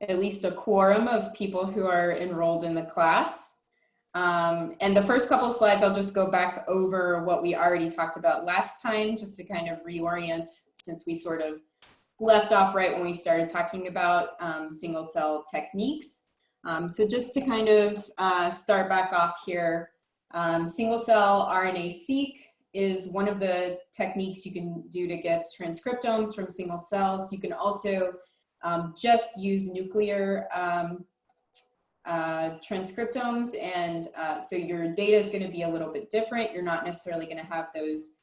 at least a quorum of people who are enrolled in the class. And the first couple of slides, I'll just go back over what we already talked about last time, just to kind of reorient, since we sort of left off right when we started talking about single cell techniques. So just to kind of start back off here, single cell RNA-seq is one of the techniques you can do to get transcriptomes from single cells. You can also just use nuclear transcriptomes, and so your data is going to be a little bit different. You're not necessarily going to have those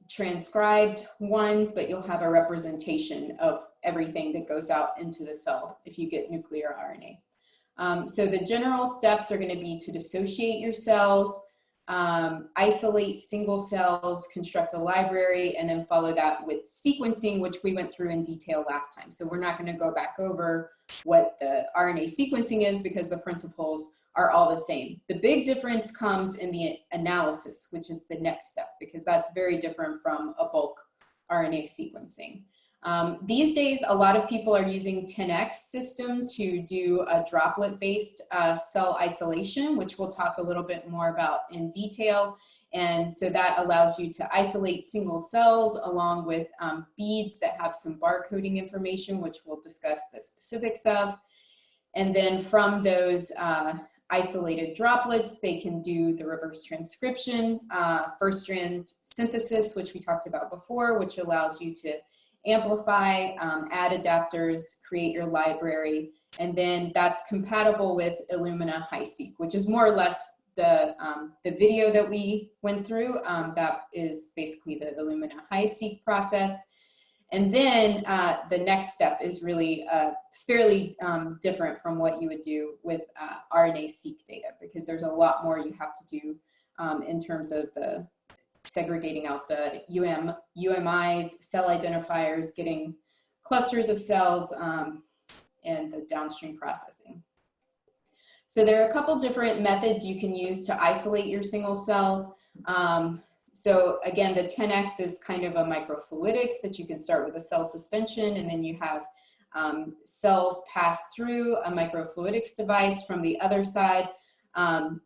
transcribed ones, but you'll have a representation of everything that goes out into the cell if you get nuclear RNA. So the general steps are going to be to dissociate your cells, isolate single cells, construct a library, and then follow that with sequencing, which we went through in detail last time. So we're not going to go back over what the RNA sequencing is, because the principles are all the same. The big difference comes in the analysis, which is the next step, because that's very different from a bulk RNA sequencing. These days, a lot of people are using 10x system to do a droplet-based cell isolation, which we'll talk a little bit more about in detail. And so that allows you to isolate single cells along with beads that have some barcoding information, which we'll discuss the specifics of. And then from those isolated droplets, they can do the reverse transcription, first strand synthesis, which we talked about before, which allows you to amplify, add adapters, create your library, and then that's compatible with Illumina HiSeq, which is more or less the video that we went through. That is basically the Illumina HiSeq process. And then the next step is really fairly different from what you would do with RNA-seq data, because there's a lot more you have to do in terms of the segregating out the UMIs, cell identifiers, getting clusters of cells, and the downstream processing. So there are a couple different methods you can use to isolate your single cells. So again, the 10x is kind of a microfluidics that you can start with a cell suspension, and then you have cells pass through a microfluidics device. From the other side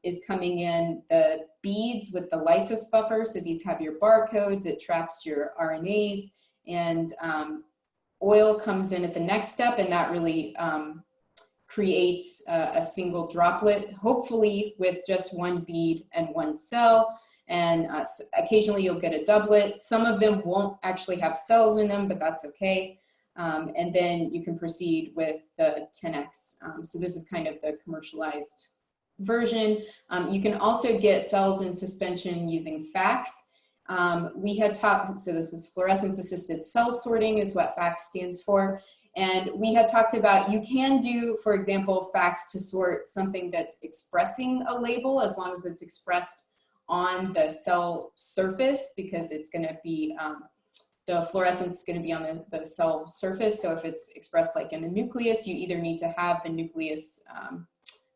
is coming in the beads with the lysis buffer. So these have your barcodes, it traps your RNAs, and oil comes in at the next step, and that really creates a single droplet, hopefully with just one bead and one cell. And occasionally you'll get a doublet. Some of them won't actually have cells in them, but that's okay. And then you can proceed with the 10x. So this is kind of the commercialized version. You can also get cells in suspension using FACS. We had talked, so this is fluorescence assisted cell sorting is what FACS stands for. And we had talked about, you can do, for example, FACS to sort something that's expressing a label, as long as it's expressed on the cell surface, because it's going to be, the fluorescence is going to be on the cell surface. So if it's expressed like in the nucleus, you either need to have the nucleus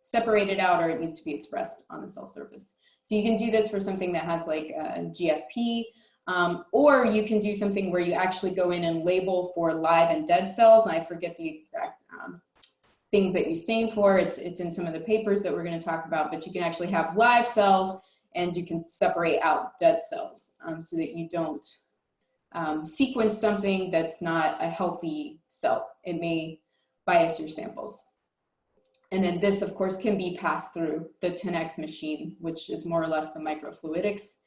separated out, or it needs to be expressed on the cell surface. So you can do this for something that has like a GFP, or you can do something where you actually go in and label for live and dead cells. And I forget the exact things that you stain for. It's in some of the papers that we're going to talk about, but you can actually have live cells and you can separate out dead cells so that you don't sequence something that's not a healthy cell. It may bias your samples. And then this, of course, can be passed through the 10x machine, which is more or less the microfluidics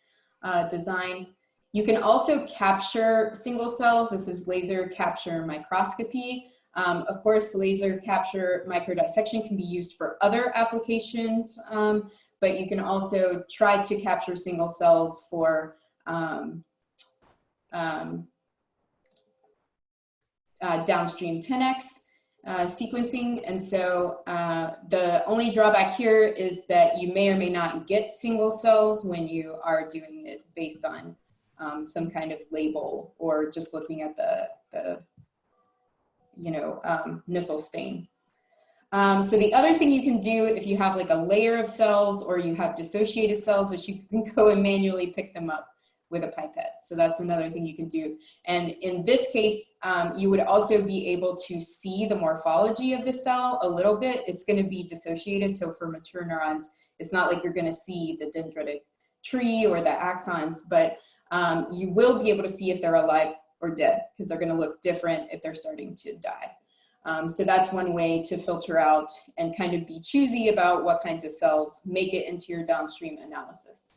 design. You can also capture single cells. This is laser capture microscopy. Of course, laser capture microdissection can be used for other applications, but you can also try to capture single cells for downstream 10x sequencing. And so the only drawback here is that you may or may not get single cells when you are doing it based on some kind of label, or just looking at the Nissl stain. So the other thing you can do if you have like a layer of cells, or you have dissociated cells, is you can go and manually pick them up with a pipette. So that's another thing you can do. And in this case, you would also be able to see the morphology of the cell a little bit. It's going to be dissociated. So for mature neurons, it's not like you're going to see the dendritic tree or the axons, but you will be able to see if they're alive or dead, because they're going to look different if they're starting to die. So that's one way to filter out and kind of be choosy about what kinds of cells make it into your downstream analysis.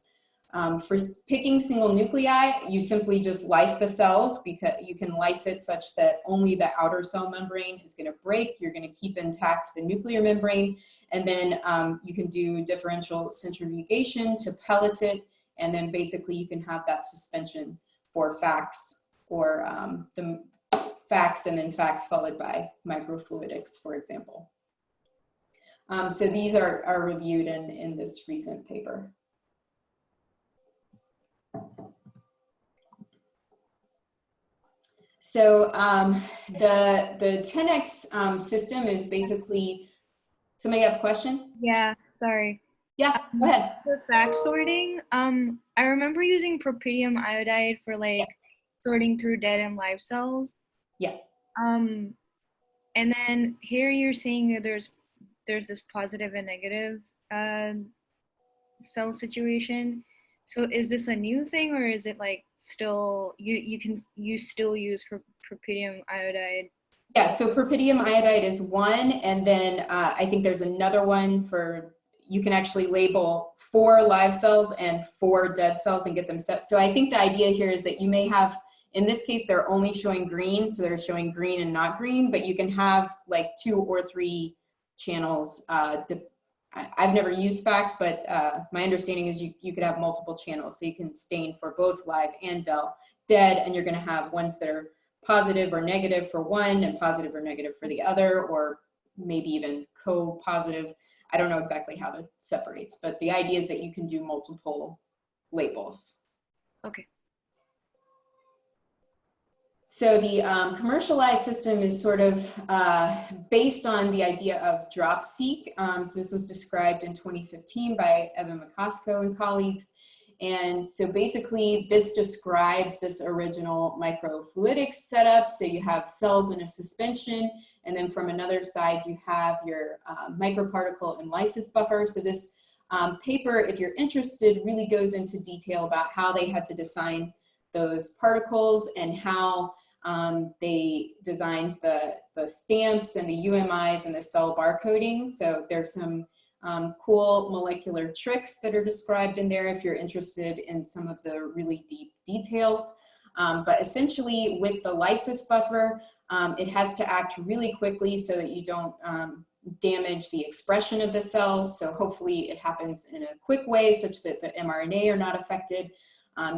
For picking single nuclei, you simply just lyse the cells, because you can lyse it such that only the outer cell membrane is going to break. You're going to keep intact the nuclear membrane, and then you can do differential centrifugation to pellet it, and then basically you can have that suspension for FACS, or the FACS and then FACS followed by microfluidics, for example. So these are reviewed in this recent paper. So the 10x system is basically, somebody have a question? Yeah, sorry. Yeah, go ahead. For fact sorting, I remember using propydium iodide for like sorting through dead and live cells. Yeah. And then here you're seeing that there's this positive and negative cell situation. So is this a new thing, or is it like still you still use propydium iodide? Yeah, so propydium iodide is one, and then I think there's another one for, you can actually label 4 live cells and 4 dead cells and get them set. So I think the idea here is that you may have, in this case, they're only showing green, so they're showing green and not green, but you can have like 2 or 3 channels. I've never used FACS, but my understanding is you could have multiple channels, so you can stain for both live and dead, and you're going to have ones that are positive or negative for one and positive or negative for the other, or maybe even co-positive. I don't know exactly how it separates, but the idea is that you can do multiple labels. Okay. So the commercialized system is sort of based on the idea of drop-seq. So this was described in 2015 by Evan McCosco and colleagues. And so basically this describes this original microfluidics setup. So you have cells in a suspension, and then from another side you have your microparticle and lysis buffer. So this paper, if you're interested, really goes into detail about how they had to design those particles and how they designed the stamps and the UMIs and the cell barcoding. So there's some cool molecular tricks that are described in there if you're interested in some of the really deep details. But essentially with the lysis buffer, it has to act really quickly so that you don't damage the expression of the cells. So hopefully it happens in a quick way such that the mRNA are not affected.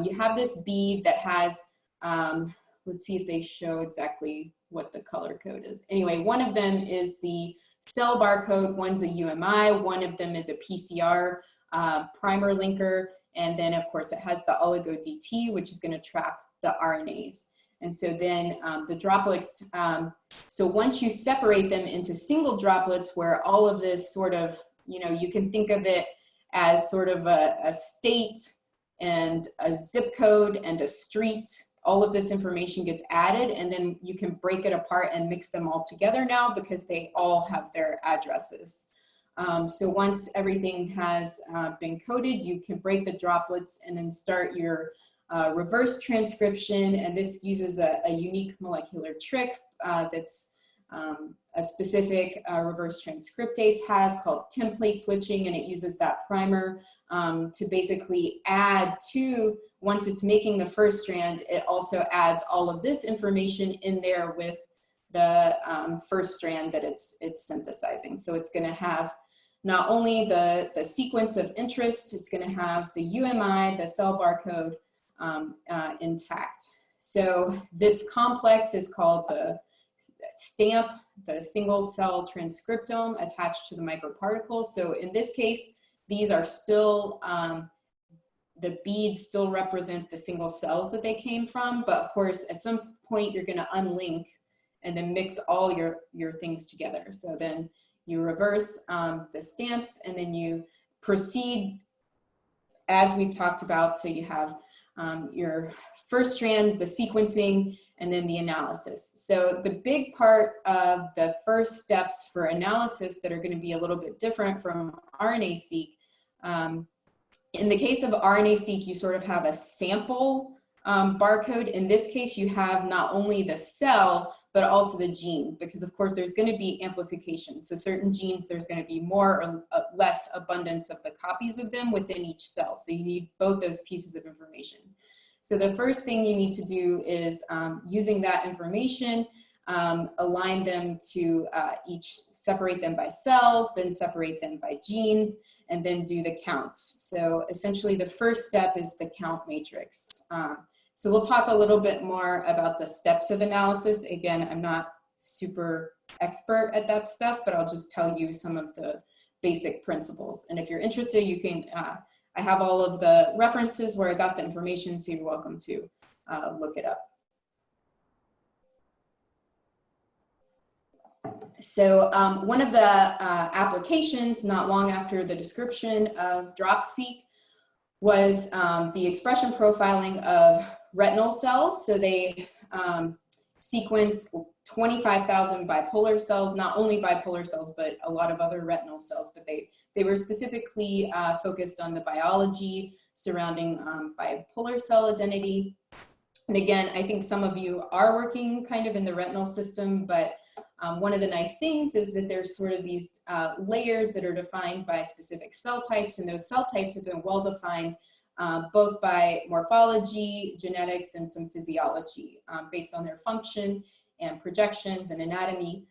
You have this bead that has, let's see if they show exactly what the color code is. Anyway, one of them is the cell barcode, one's a UMI, one of them is a PCR primer linker, and then of course it has the oligo DT, which is going to trap the RNAs. And so then the droplets, so once you separate them into single droplets where all of this sort of, you can think of it as sort of a state and a zip code and a street, all of this information gets added, and then you can break it apart and mix them all together now because they all have their addresses. So once everything has been coded, you can break the droplets and then start your reverse transcription, and this uses a unique molecular trick that's a specific reverse transcriptase has called template switching, and it uses that primer to basically add to, once it's making the first strand, it also adds all of this information in there with the first strand that it's synthesizing. So it's going to have not only the sequence of interest, it's going to have the UMI, the cell barcode intact. So this complex is called the STAMP, the single cell transcriptome attached to the microparticle. So in this case, these are still, the beads still represent the single cells that they came from, but of course at some point you're going to unlink and then mix all your things together. So then you reverse the stamps, and then you proceed as we've talked about. So you have your first strand, the sequencing, and then the analysis. So the big part of the first steps for analysis that are going to be a little bit different from RNA-seq, in the case of RNA-seq, you sort of have a sample barcode. In this case, you have not only the cell, but also the gene, because of course there's going to be amplification. So certain genes, there's going to be more or less abundance of the copies of them within each cell. So you need both those pieces of information. So the first thing you need to do is using that information, align them to each, separate them by cells, then separate them by genes, and then do the counts. So essentially the first step is the count matrix. So we'll talk a little bit more about the steps of analysis. Again, I'm not super expert at that stuff, but I'll just tell you some of the basic principles. And if you're interested, you can, I have all of the references where I got the information, so you're welcome to look it up. So one of the applications not long after the description of DropSeq was the expression profiling of retinal cells. So they sequenced 25,000 bipolar cells, not only bipolar cells, but a lot of other retinal cells, but they were specifically focused on the biology surrounding bipolar cell identity. And again, I think some of you are working kind of in the retinal system, but one of the nice things is that there's sort of these layers that are defined by specific cell types, and those cell types have been well defined both by morphology, genetics, and some physiology based on their function and projections and anatomy.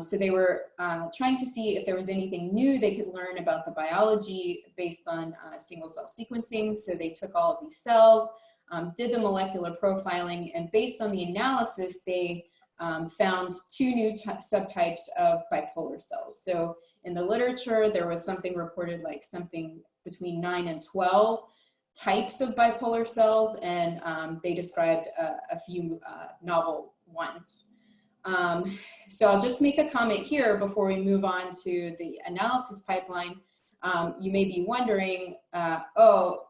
So they were trying to see if there was anything new they could learn about the biology based on single cell sequencing. So they took all of these cells, did the molecular profiling, and based on the analysis, they found two new subtypes of bipolar cells. So in the literature, there was something reported like something between 9 and 12 types of bipolar cells, and they described a few novel ones. So I'll just make a comment here before we move on to the analysis pipeline. You may be wondering, oh,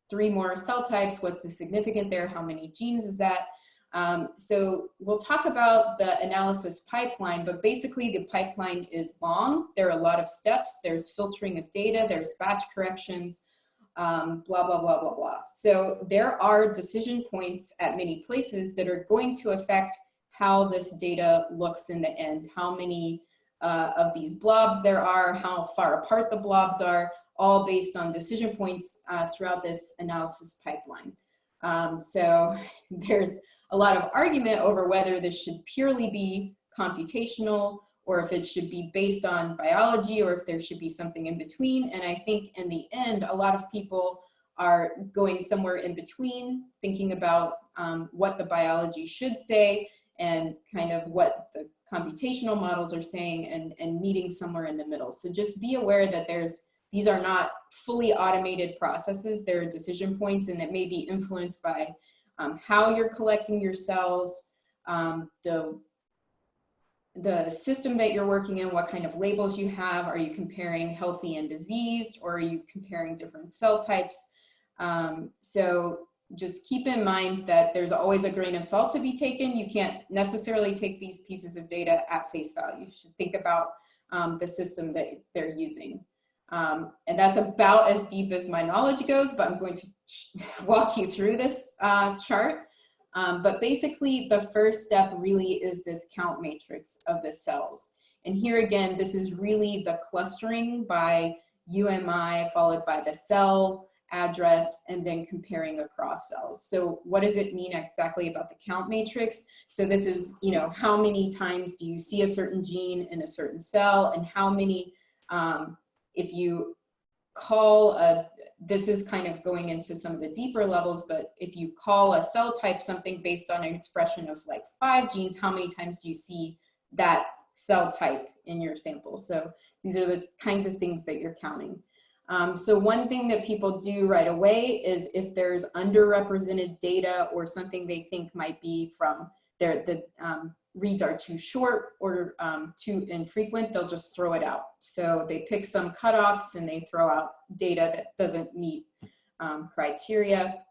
3 more cell types, what's the significant there? How many genes is that? So we'll talk about the analysis pipeline, but basically the pipeline is long. There are a lot of steps. There's filtering of data, there's batch corrections, blah, blah, blah, blah, blah. So there are decision points at many places that are going to affect how this data looks in the end, how many of these blobs there are, how far apart the blobs are, all based on decision points throughout this analysis pipeline. So there's a lot of argument over whether this should purely be computational or if it should be based on biology or if there should be something in between. And I think in the end, a lot of people are going somewhere in between, thinking about what the biology should say and kind of what the computational models are saying and meeting somewhere in the middle. So just be aware that these are not fully automated processes. There are decision points, and it may be influenced by how you're collecting your cells, the system that you're working in, what kind of labels you have. Are you comparing healthy and diseased, or are you comparing different cell types? So just keep in mind that there's always a grain of salt to be taken. You can't necessarily take these pieces of data at face value. You should think about the system that they're using. And that's about as deep as my knowledge goes, but I'm going to walk you through this chart. But basically, the first step really is this count matrix of the cells. And here again, this is really the clustering by UMI followed by the cell address and then comparing across cells. So what does it mean exactly about the count matrix? So this is, you know, how many times do you see a certain gene in a certain cell, and how many, if you call this is kind of going into some of the deeper levels, but if you call a cell type something based on an expression of like 5 genes, how many times do you see that cell type in your sample? So these are the kinds of things that you're counting. So one thing that people do right away is if there's underrepresented data or something they think might be from the reads are too short or too infrequent, they'll just throw it out. So they pick some cutoffs and they throw out data that doesn't meet criteria.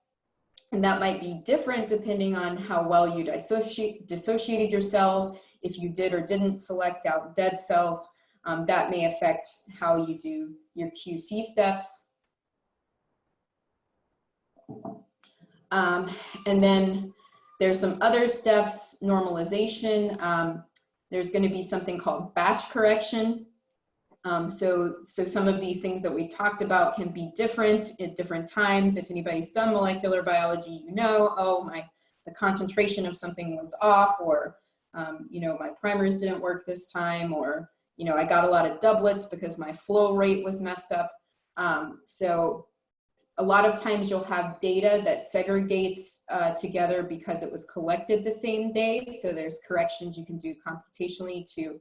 And that might be different depending on how well you dissociated your cells. If you did or didn't select out dead cells, that may affect how you do your QC steps. And then there's some other steps, normalization. There's going to be something called batch correction. So some of these things that we've talked about can be different at different times. If anybody's done molecular biology, you know, oh, the concentration of something was off, or, you know, my primers didn't work this time, or, you know, I got a lot of doublets because my flow rate was messed up. So a lot of times you'll have data that segregates together because it was collected the same day. So there's corrections you can do computationally to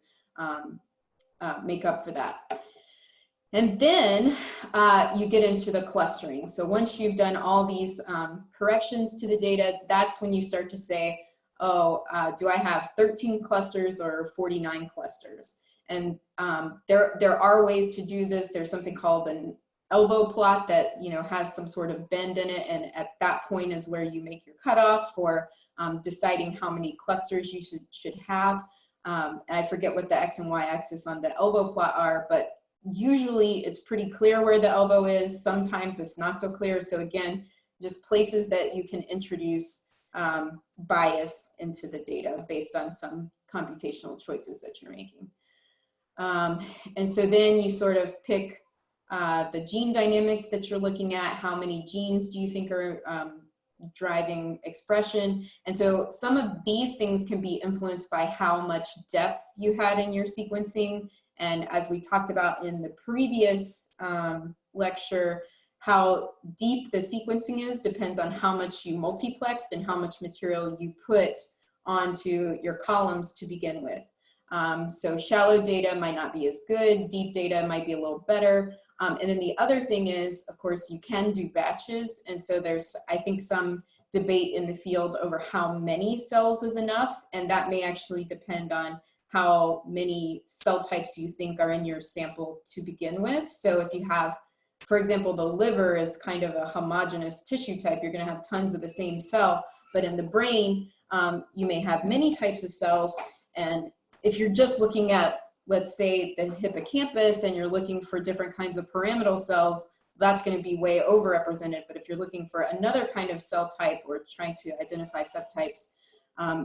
make up for that. And then you get into the clustering. So once you've done all these corrections to the data, that's when you start to say, oh, do I have 13 clusters or 49 clusters? And there are ways to do this. There's something called an elbow plot that, you know, has some sort of bend in it, and at that point is where you make your cutoff for deciding how many clusters you should have. I forget what the X and Y axis on the elbow plot are, but usually it's pretty clear where the elbow is. Sometimes it's not so clear. So again, just places that you can introduce bias into the data based on some computational choices that you're making. And so then you sort of pick the gene dynamics that you're looking at. How many genes do you think are driving expression? And so some of these things can be influenced by how much depth you had in your sequencing. And as we talked about in the previous lecture, how deep the sequencing is depends on how much you multiplexed and how much material you put onto your columns to begin with. So shallow data might not be as good, deep data might be a little better. And then the other thing is, of course, you can do batches. And so there's, I think, some debate in the field over how many cells is enough. And that may actually depend on how many cell types you think are in your sample to begin with. So if you have, for example, the liver is kind of a homogeneous tissue type, you're going to have tons of the same cell. But in the brain, you may have many types of cells. And if you're just looking at, let's say, the hippocampus, and you're looking for different kinds of pyramidal cells, that's going to be way overrepresented. But if you're looking for another kind of cell type or trying to identify subtypes,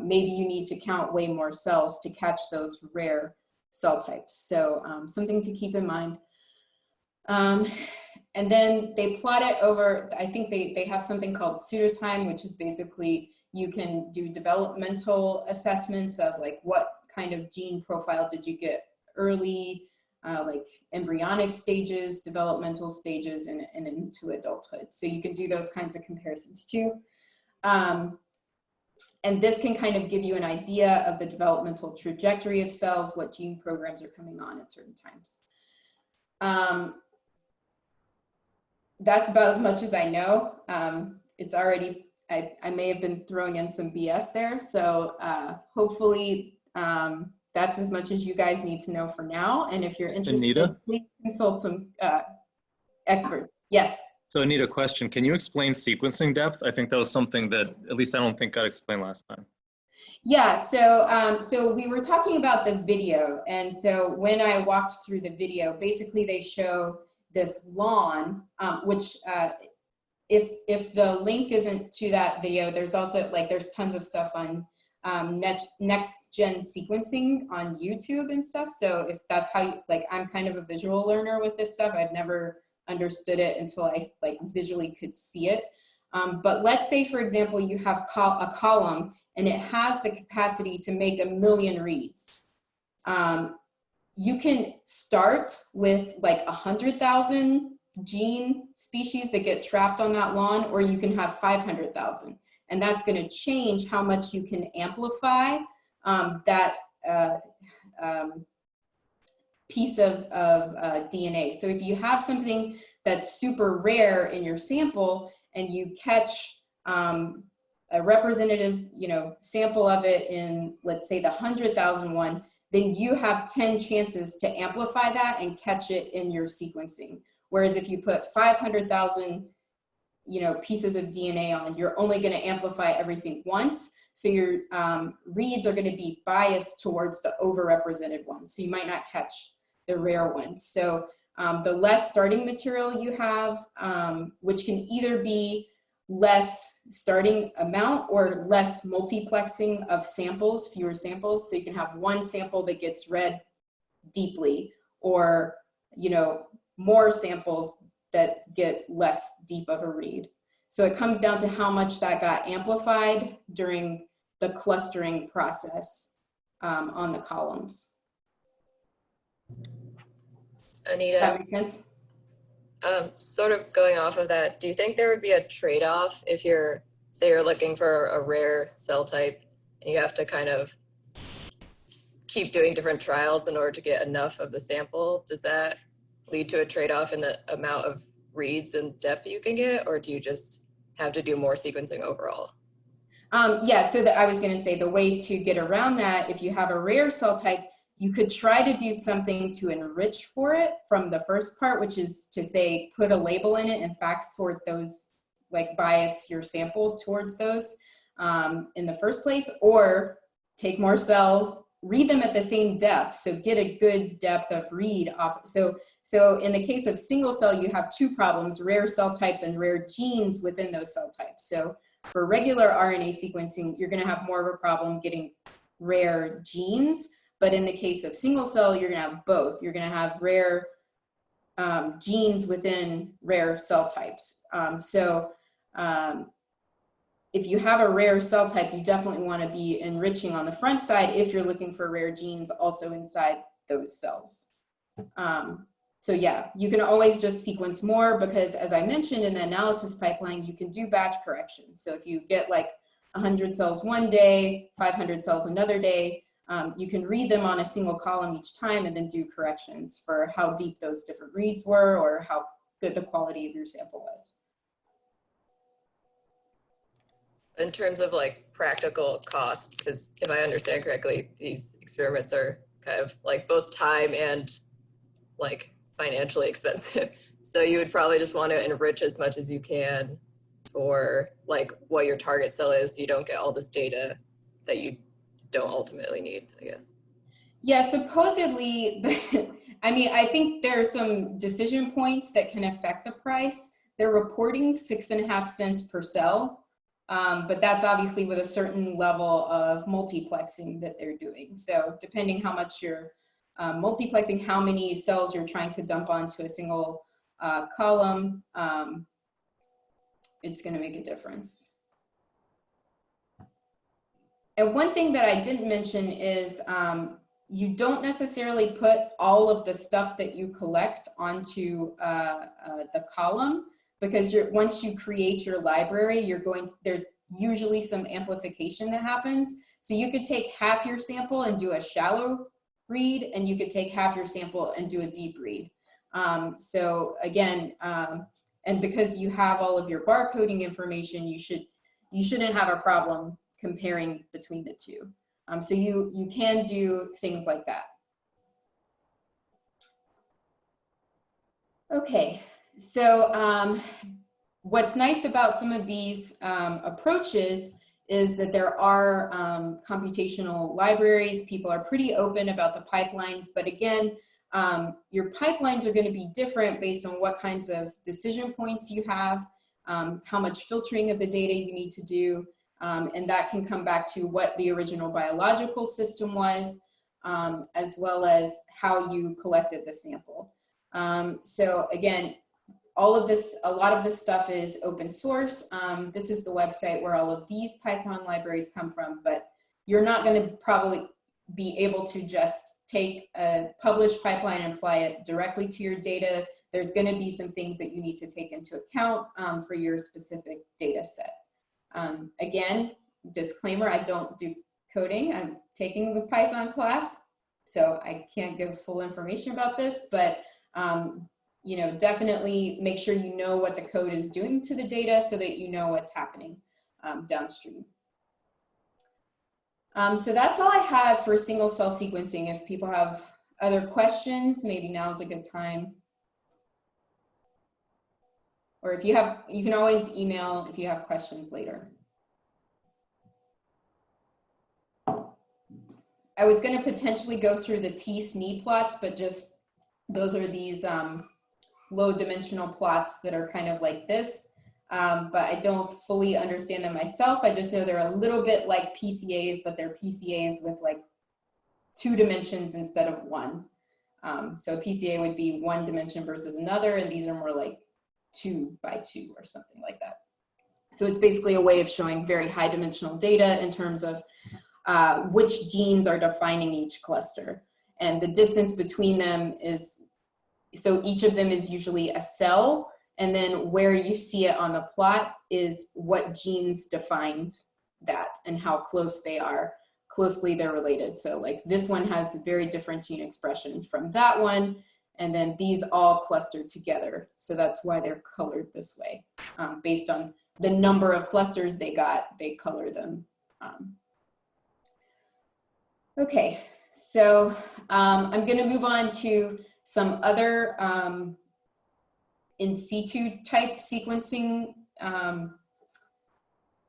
maybe you need to count way more cells to catch those rare cell types. So something to keep in mind. And then they plot it over, I think they have something called pseudotime, which is basically you can do developmental assessments of like what kind of gene profile did you get early, like embryonic stages, developmental stages, and into adulthood. So you can do those kinds of comparisons too. And this can kind of give you an idea of the developmental trajectory of cells, what gene programs are coming on at certain times. That's about as much as I know. It's already, I may have been throwing in some BS there. So hopefully that's as much as you guys need to know for now. And if you're interested, Anita? please consult some experts. Yes. So Anita, question, can you explain sequencing depth? I think that was something that, at least I don't think got explained last time. Yeah, so, so we were talking about the video. And so when I walked through the video, basically they show this lawn, which if the link isn't to that video, there's also like, there's tons of stuff on next gen sequencing on YouTube and stuff. So if that's how you, like, I'm kind of a visual learner with this stuff. I've never understood it until I like visually could see it. But let's say, for example, you have a column and it has the capacity to make 1 million reads. You can start with like 100,000 gene species that get trapped on that lawn, or you can have 500,000. And that's going to change how much you can amplify that piece of DNA. So if you have something that's super rare in your sample and you catch a representative, sample of it in, let's say, the 100,000 one, then you have 10 chances to amplify that and catch it in your sequencing. Whereas if you put 500,000 pieces of DNA on, you're only going to amplify everything once. So your reads are going to be biased towards the overrepresented ones. So you might not catch the rare ones. So the less starting material you have, which can either be less starting amount or less multiplexing of samples, fewer samples. So you can have one sample that gets read deeply, or more samples that get less deep of a read. So it comes down to how much that got amplified during the clustering process on the columns. Anita, Does that make sense? sort of going off of that, do you think there would be a trade-off if say you're looking for a rare cell type and you have to kind of keep doing different trials in order to get enough of the sample? Does that lead to a trade-off in the amount of reads and depth you can get, or do you just have to do more sequencing overall? Yeah, so I was going to say the way to get around that, if you have a rare cell type, you could try to do something to enrich for it from the first part, which is to say, put a label in it and fact sort those, like bias your sample towards those in the first place, or take more cells, read them at the same depth. So get a good depth of read off. So in the case of single cell, you have two problems, rare cell types and rare genes within those cell types. So for regular RNA sequencing, you're going to have more of a problem getting rare genes. But in the case of single cell, you're going to have both. You're going to have rare genes within rare cell types. If you have a rare cell type, you definitely want to be enriching on the front side if you're looking for rare genes also inside those cells. So yeah, you can always just sequence more because, as I mentioned in the analysis pipeline, you can do batch correction. So if you get like 100 cells one day, 500 cells another day, you can read them on a single column each time and then do corrections for how deep those different reads were or how good the quality of your sample was. In terms of like practical cost, because if I understand correctly, these experiments are kind of like both time and like financially expensive. So you would probably just want to enrich as much as you can for like what your target cell is, so you don't get all this data that you don't ultimately need, I guess. Yeah, supposedly, I mean, I think there are some decision points that can affect the price. They're reporting 6.5 cents per cell, but that's obviously with a certain level of multiplexing that they're doing. So depending how much you're multiplexing, how many cells you're trying to dump onto a single column, it's going to make a difference. And one thing that I didn't mention is you don't necessarily put all of the stuff that you collect onto the column, because once you create your library, there's usually some amplification that happens. So you could take half your sample and do a shallow read, and you could take half your sample and do a deep read. So again, and because you have all of your barcoding information, you shouldn't have a problem comparing between the two. So you can do things like that. Okay, so what's nice about some of these approaches is that there are computational libraries. People are pretty open about the pipelines, but again, your pipelines are going to be different based on what kinds of decision points you have, how much filtering of the data you need to do, and that can come back to what the original biological system was, as well as how you collected the sample. So again, a lot of this stuff is open source. This is the website where all of these Python libraries come from, but you're not going to probably be able to just take a published pipeline and apply it directly to your data. There's going to be some things that you need to take into account for your specific data set. Again, disclaimer, I don't do coding. I'm taking the Python class, so I can't give full information about this, but you know, definitely make sure you know what the code is doing to the data so that you know what's happening downstream. So that's all I had for single cell sequencing. If people have other questions, maybe now's a good time. Or if you have, you can always email if you have questions later. I was going to potentially go through the t-SNE plots, but just those are these low dimensional plots that are kind of like this. But I don't fully understand them myself. I just know they're a little bit like PCAs, but they're PCAs with like 2 dimensions instead of 1. So PCA would be 1 dimension versus another, and these are more like 2 by 2 or something like that. So it's basically a way of showing very high dimensional data in terms of which genes are defining each cluster. And the distance between them is, so each of them is usually a cell, and then where you see it on the plot is what genes defined that and how close they are. Closely they're related. So like this one has very different gene expression from that one, and then these all clustered together. So that's why they're colored this way. Based on the number of clusters they got, they color them. Okay, so I'm gonna move on to some other in situ type sequencing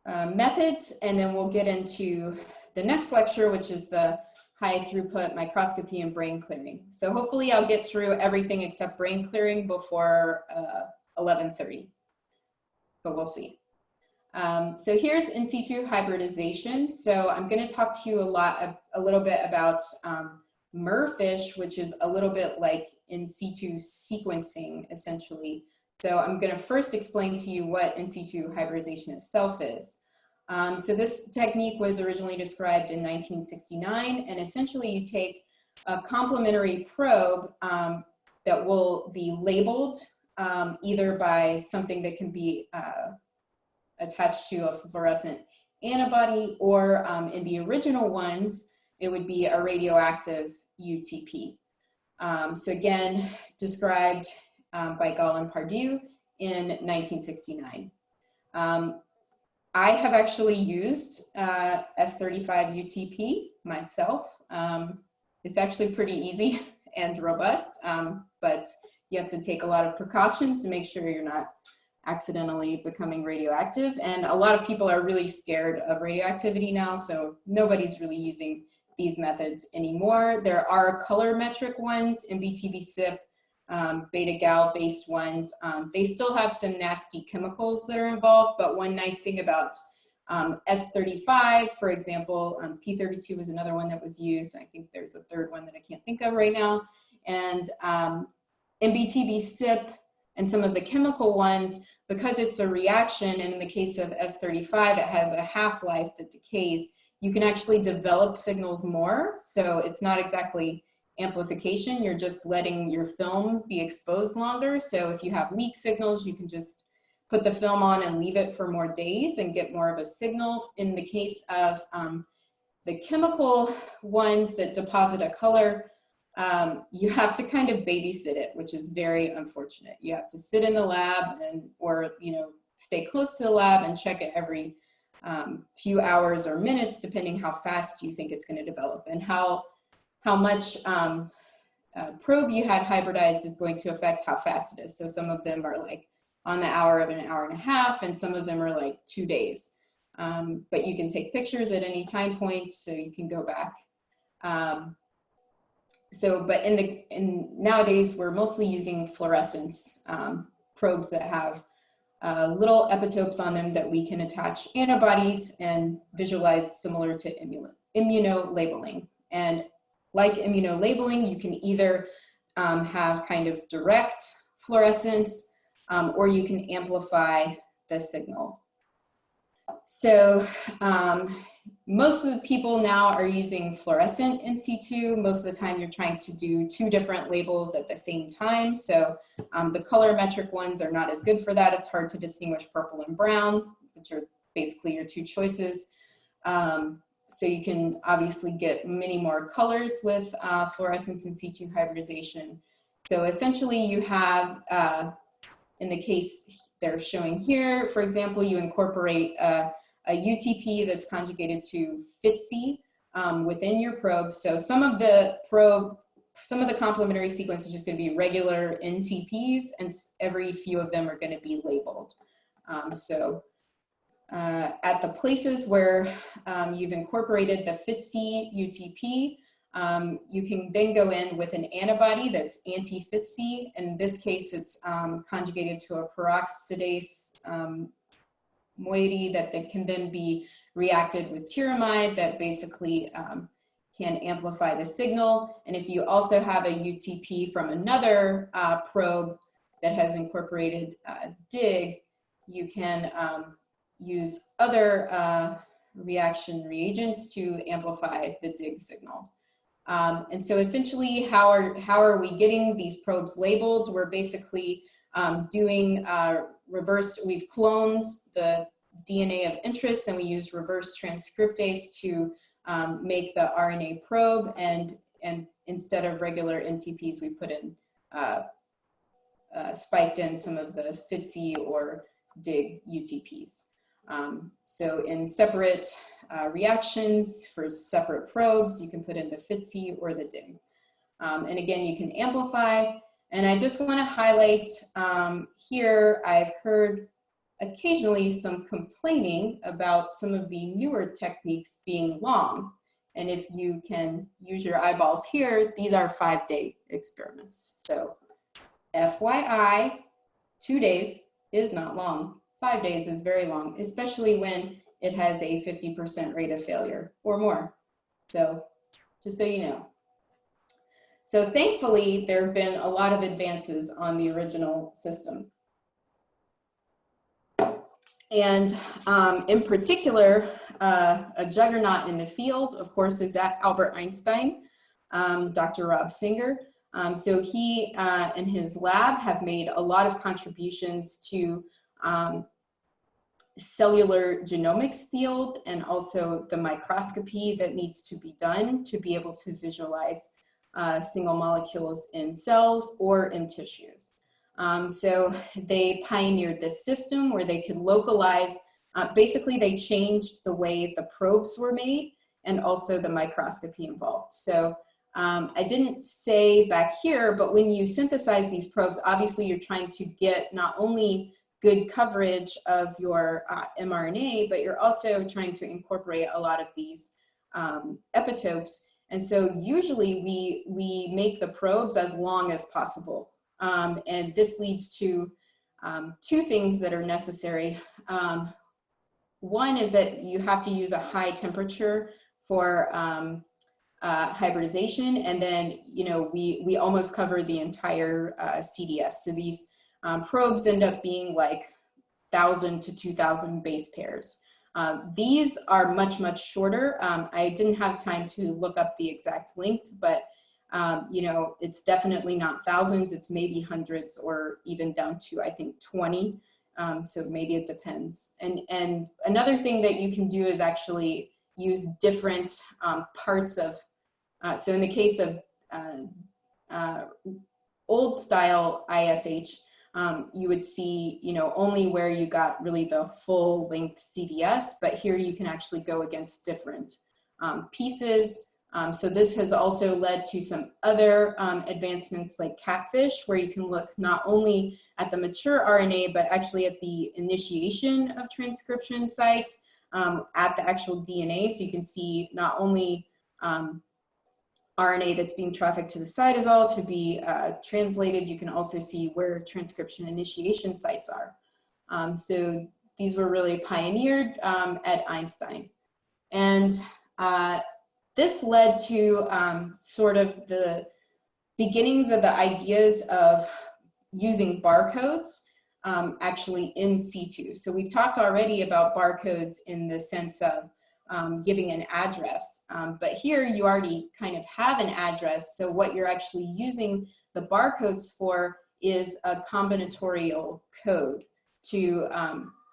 methods, and then we'll get into the next lecture, which is the high throughput microscopy and brain clearing. So hopefully I'll get through everything except brain clearing before 11:30, but we'll see. So here's in situ hybridization. So I'm going to talk to you a little bit about MERFISH, which is a little bit like in situ sequencing, essentially. So I'm going to first explain to you what in situ hybridization itself is. So this technique was originally described in 1969, and essentially you take a complementary probe that will be labeled either by something that can be attached to a fluorescent antibody, or in the original ones, it would be a radioactive UTP. So again, described by Gall and Pardue in 1969. I have actually used S35 UTP myself. It's actually pretty easy and robust, but you have to take a lot of precautions to make sure you're not accidentally becoming radioactive. And a lot of people are really scared of radioactivity now, so nobody's really using these methods anymore. There are color metric ones, MBTB-SIP, beta-gal based ones. They still have some nasty chemicals that are involved, but one nice thing about S35, for example, P32 was another one that was used. I think there's a third one that I can't think of right now. And MBTB-SIP and some of the chemical ones, because it's a reaction, and in the case of S35, it has a half-life that decays, you can actually develop signals more. So it's not exactly amplification, you're just letting your film be exposed longer. So if you have weak signals, you can just put the film on and leave it for more days and get more of a signal. In the case of the chemical ones that deposit a color, you have to kind of babysit it, which is very unfortunate. You have to sit in the lab or stay close to the lab and check it every few hours or minutes, depending how fast you think it's going to develop, and how much probe you had hybridized is going to affect how fast it is. So some of them are like on the hour of an hour and a half, and some of them are like 2 days. But you can take pictures at any time point, so you can go back. But nowadays we're mostly using fluorescence probes that have little epitopes on them that we can attach antibodies and visualize, similar to immunolabeling. And like immunolabeling, you can either have kind of direct fluorescence, or you can amplify the signal. So most of the people now are using fluorescent in situ. Most of the time you're trying to do 2 different labels at the same time. So the colorimetric ones are not as good for that. It's hard to distinguish purple and brown, which are basically your 2 choices. So you can obviously get many more colors with fluorescence in situ hybridization. So essentially you have, in the case they're showing here, for example, you incorporate a UTP that's conjugated to FITC within your probe. So some of the probe some of the complementary sequence is just going to be regular NTPs, and every few of them are going to be labeled. At the places where you've incorporated the FITC UTP, you can then go in with an antibody that's anti-FITC. In this case, it's conjugated to a peroxidase moiety that can then be reacted with tyramide that basically can amplify the signal. And if you also have a UTP from another probe that has incorporated DIG, you can use other reaction reagents to amplify the DIG signal. And so essentially, how are we getting these probes labeled? We're basically doing we've cloned the DNA of interest, and we use reverse transcriptase to make the RNA probe, and instead of regular NTPs, we put in spiked in some of the FITC or DIG UTPs. So in separate reactions for separate probes, you can put in the FITC or the DIG. And again, you can amplify. And I just want to highlight here, I've heard occasionally some complaining about some of the newer techniques being long. And if you can use your eyeballs here, these are 5-day experiments. So FYI, 2 days is not long. 5 days is very long, especially when it has a 50% rate of failure or more. So just so you know. So thankfully, there have been a lot of advances on the original system. And in particular, a juggernaut in the field, of course, is at Albert Einstein, Dr. Rob Singer. So he and his lab have made a lot of contributions to cellular genomics field, and also the microscopy that needs to be done to be able to visualize single molecules in cells or in tissues. So they pioneered this system where they could localize, basically they changed the way the probes were made and also the microscopy involved. So I didn't say back here, but when you synthesize these probes, obviously you're trying to get not only good coverage of your mRNA, but you're also trying to incorporate a lot of these epitopes. And so usually we make the probes as long as possible. And this leads to two things that are necessary. One is that you have to use a high temperature for hybridization, and then we almost cover the entire CDS. So these probes end up being like 1,000 to 2,000 base pairs. These are much, much shorter. I didn't have time to look up the exact length, but it's definitely not thousands, it's maybe hundreds or even down to, I think, 20. So maybe it depends. And another thing that you can do is actually use different parts of, so in the case of old style ISH, you would see, only where you got really the full length CDS, but here you can actually go against different pieces. So this has also led to some other advancements like catfish, where you can look not only at the mature RNA, but actually at the initiation of transcription sites, at the actual DNA. So you can see not only RNA that's being trafficked to the cytosol to be translated, you can also see where transcription initiation sites are. So these were really pioneered at Einstein. And this led to sort of the beginnings of the ideas of using barcodes actually in situ. So we've talked already about barcodes in the sense of giving an address, but here you already kind of have an address. So what you're actually using the barcodes for is a combinatorial code to,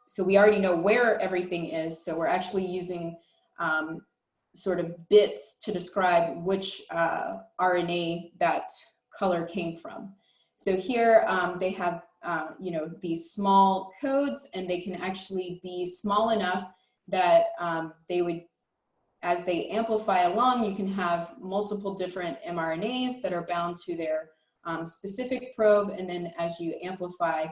so we already know where everything is. So we're actually using sort of bits to describe which RNA that color came from. So here they have, these small codes, and they can actually be small enough that they would as they amplify along, you can have multiple different mRNAs that are bound to their specific probe. And then as you amplify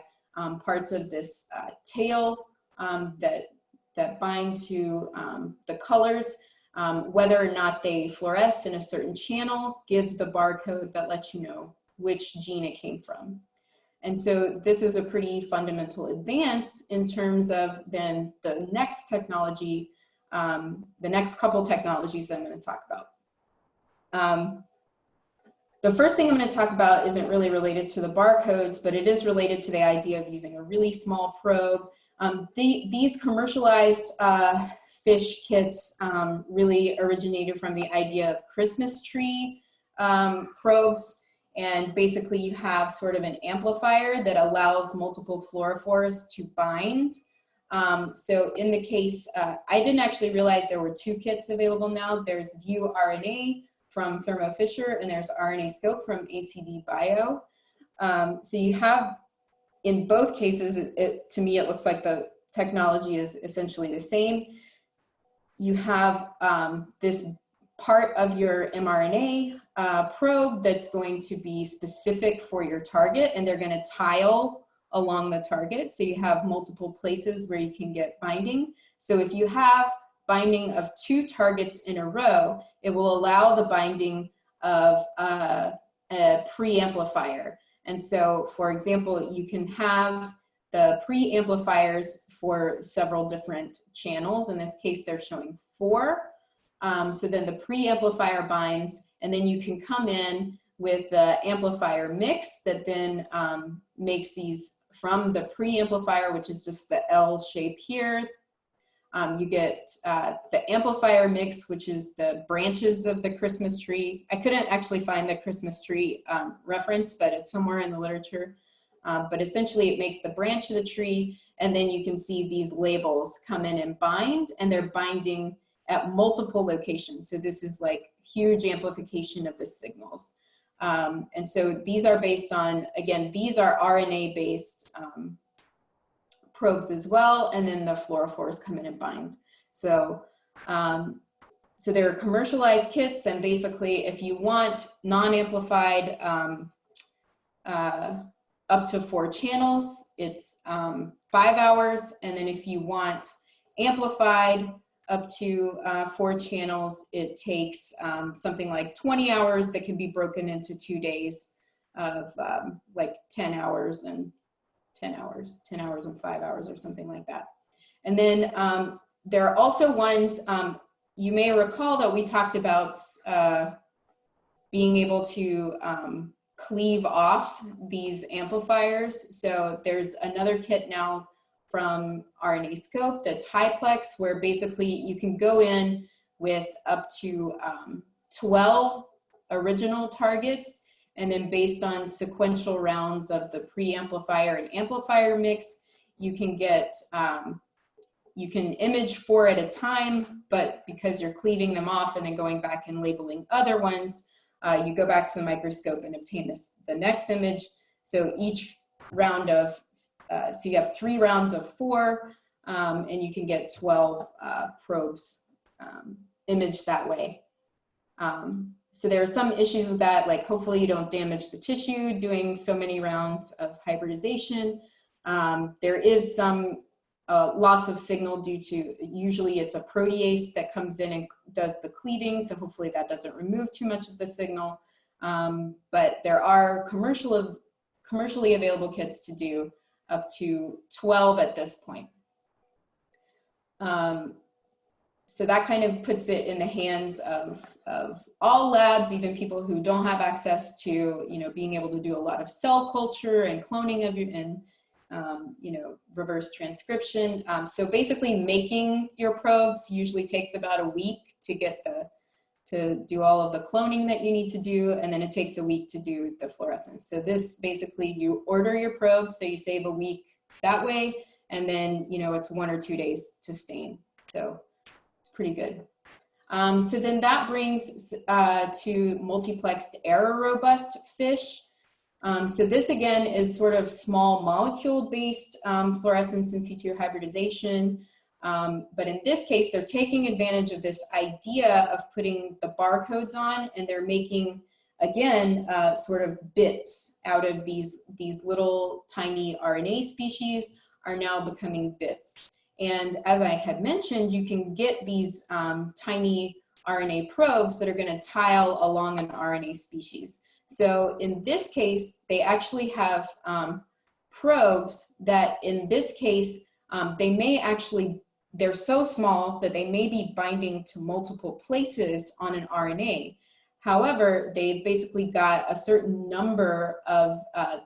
parts of this tail that bind to the colors, whether or not they fluoresce in a certain channel gives the barcode that lets you know which gene it came from. And so this is a pretty fundamental advance in terms of then the next technology, the next couple technologies that I'm going to talk about. The first thing I'm going to talk about isn't really related to the barcodes, but it is related to the idea of using a really small probe. These commercialized fish kits really originated from the idea of Christmas tree probes. And basically you have sort of an amplifier that allows multiple fluorophores to bind. So in the case, I didn't actually realize there were two kits available now. There's View RNA from Thermo Fisher, and there's RNAscope from ACD Bio. So you have, in both cases, to me, it looks like the technology is essentially the same. You have this part of your mRNA probe that's going to be specific for your target, and they're going to tile along the target. So you have multiple places where you can get binding. So if you have binding of 2 targets in a row, it will allow the binding of a preamplifier. And so, for example, you can have the preamplifiers for several different channels. In this case, they're showing 4. So then the preamplifier binds, and then you can come in with the amplifier mix that then makes these from the preamplifier, which is just the L shape here. You get the amplifier mix, which is the branches of the Christmas tree. I couldn't actually find the Christmas tree reference, but it's somewhere in the literature. But essentially it makes the branch of the tree, and then you can see these labels come in and bind, and they're binding at multiple locations. So this is like huge amplification of the signals. And so these are based on, again, these are RNA-based probes as well, and then the fluorophores come in and bind. So, so they're commercialized kits, and basically if you want non-amplified up to 4 channels, it's 5 hours, and then if you want amplified up to 4 channels, it takes something like 20 hours that can be broken into 2 days of like 10 hours and 10 hours, 10 hours and 5 hours or something like that. And then there are also ones, you may recall that we talked about being able to cleave off these amplifiers. So there's another kit now from RNAscope that's high-plex, where basically you can go in with up to 12 original targets, and then based on sequential rounds of the preamplifier and amplifier mix, you can get, you can image 4 at a time, but because you're cleaving them off and then going back and labeling other ones, you go back to the microscope and obtain the next image. So each round of, so you have 3 rounds of 4, and you can get 12 probes imaged that way. So there are some issues with that, like hopefully you don't damage the tissue doing so many rounds of hybridization. There is some loss of signal due to, usually it's a protease that comes in and does the cleaving, so hopefully that doesn't remove too much of the signal. But there are commercially available kits to do up to 12 at this point. So that kind of puts it in the hands of all labs, even people who don't have access to, you know, being able to do a lot of cell culture and cloning of your, and you know, reverse transcription. So basically making your probes usually takes about a week to get to do all of the cloning that you need to do, and then it takes a week to do the fluorescence. So this basically, you order your probe, so you save a week that way, and then, you know, it's 1 or 2 days to stain. So it's pretty good. So then that brings to multiplexed error robust fish. So this again is sort of small molecule based fluorescence in situ hybridization. But in this case, they're taking advantage of this idea of putting the barcodes on, and they're making, again, sort of bits out of these little tiny RNA species are now becoming bits. And as I had mentioned, you can get these tiny RNA probes that are going to tile along an RNA species. So in this case, they actually have probes that in this case, they may actually, they're so small that they may be binding to multiple places on an RNA. However, they've basically got a certain number of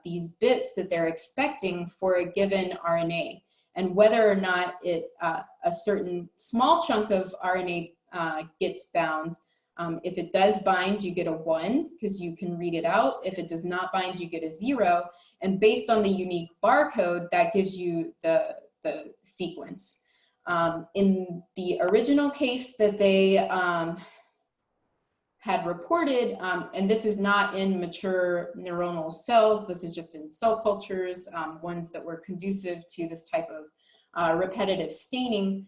these bits that they're expecting for a given RNA. And whether or not a certain small chunk of RNA gets bound, if it does bind, you get a 1 because you can read it out. If it does not bind, you get a 0. And based on the unique barcode, that gives you the sequence. In the original case that they had reported, and this is not in mature neuronal cells, this is just in cell cultures, ones that were conducive to this type of repetitive staining.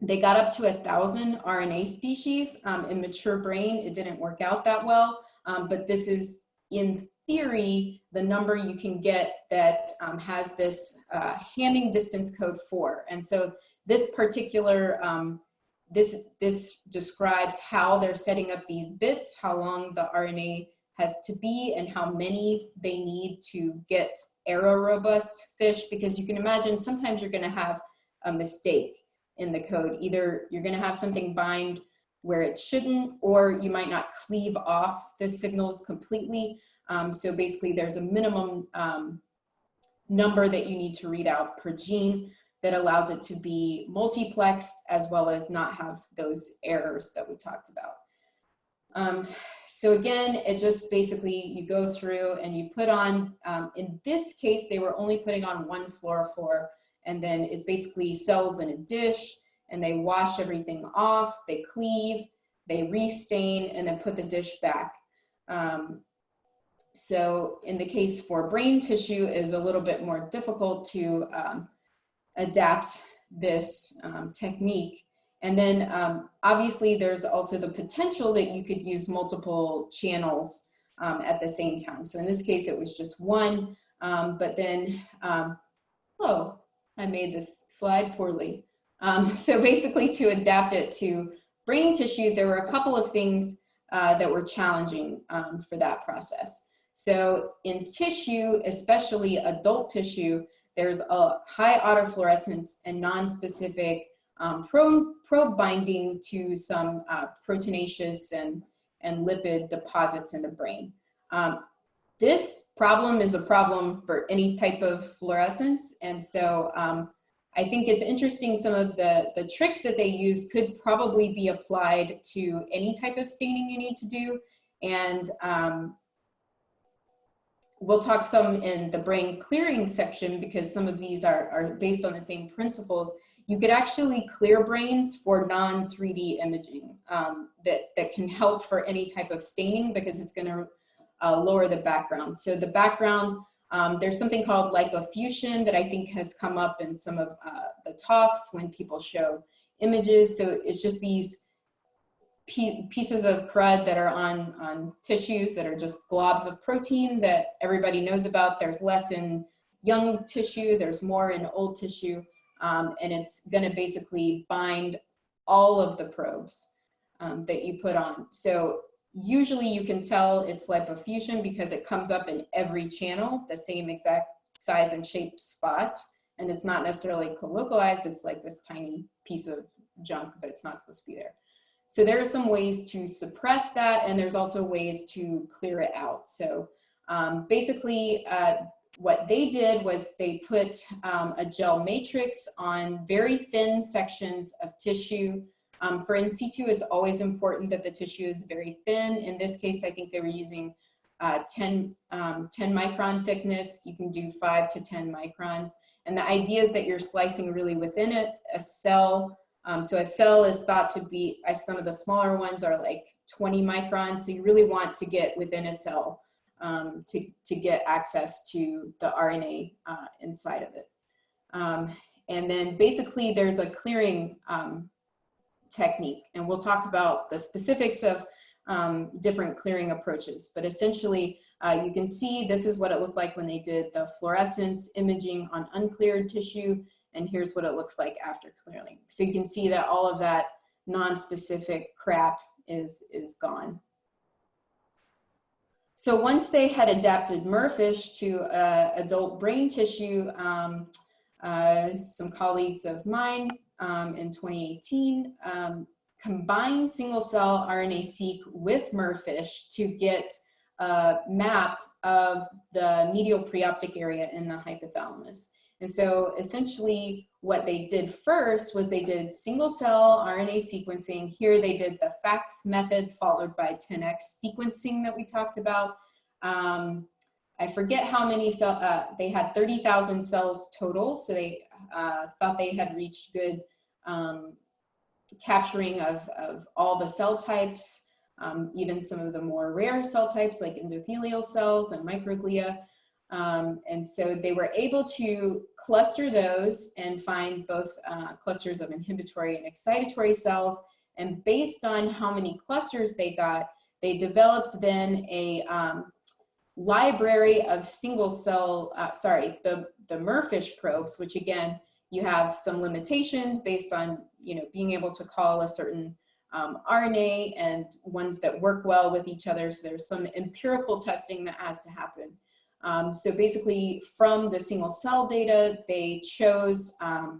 They got up to 1,000 RNA species. In mature brain, it didn't work out that well, but this is, in theory, the number you can get that has this handing distance code 4. And so this particular, this describes how they're setting up these bits, how long the RNA has to be, and how many they need to get error-robust fish, because you can imagine sometimes you're going to have a mistake in the code. Either you're going to have something bind where it shouldn't, or you might not cleave off the signals completely. So basically there's a minimum number that you need to read out per gene that allows it to be multiplexed as well as not have those errors that we talked about. So again, it just basically, you go through and you put on, in this case, they were only putting on 1 fluorophore, and then it's basically cells in a dish, and they wash everything off, they cleave, they restain, and then put the dish back. So in the case for brain tissue, is a little bit more difficult to adapt this technique. And then obviously there's also the potential that you could use multiple channels at the same time. So in this case, it was just 1, but then, oh, I made this slide poorly. So basically to adapt it to brain tissue, there were a couple of things that were challenging for that process. So in tissue, especially adult tissue, there's a high autofluorescence and non-specific probe binding to some proteinaceous and lipid deposits in the brain. This problem is a problem for any type of fluorescence. And so I think it's interesting, some of the tricks that they use could probably be applied to any type of staining you need to do. And we'll talk some in the brain clearing section, because some of these are based on the same principles. You could actually clear brains for non-3D imaging that can help for any type of staining, because it's going to lower the background. So the background, there's something called lipofuscin that I think has come up in some of the talks when people show images. So it's just these pieces of crud that are on tissues that are just globs of protein that everybody knows about. There's less in young tissue, there's more in old tissue, and it's going to basically bind all of the probes that you put on. So usually you can tell it's lipofuscin because it comes up in every channel, the same exact size and shape spot, and it's not necessarily colocalized, it's like this tiny piece of junk that's not supposed to be there. So there are some ways to suppress that, and there's also ways to clear it out. So basically what they did was they put a gel matrix on very thin sections of tissue. For in situ, it's always important that the tissue is very thin. In this case, I think they were using 10 micron thickness. You can do 5 to 10 microns. And the idea is that you're slicing really within a cell. So a cell is thought to be, some of the smaller ones are like 20 microns. So you really want to get within a cell to get access to the RNA inside of it. And then basically there's a clearing technique, and we'll talk about the specifics of different clearing approaches. But essentially, you can see this is what it looked like when they did the fluorescence imaging on uncleared tissue, and here's what it looks like after clearing. So you can see that all of that non-specific crap is gone. So once they had adapted merfish to adult brain tissue, some colleagues of mine in 2018 combined single-cell RNA-seq with merfish to get a map of the medial preoptic area in the hypothalamus. And so essentially what they did first was they did single-cell RNA sequencing. Here they did the FACS method followed by 10x sequencing that we talked about. I forget how many cells, they had 30,000 cells total, so they thought they had reached good capturing of all the cell types, even some of the more rare cell types like endothelial cells and microglia. And so they were able to cluster those and find both clusters of inhibitory and excitatory cells. And based on how many clusters they got, they developed then a library of single cell, the merfish probes, which again, you have some limitations based on, being able to call a certain RNA and ones that work well with each other. So there's some empirical testing that has to happen. So basically from the single cell data, they chose, I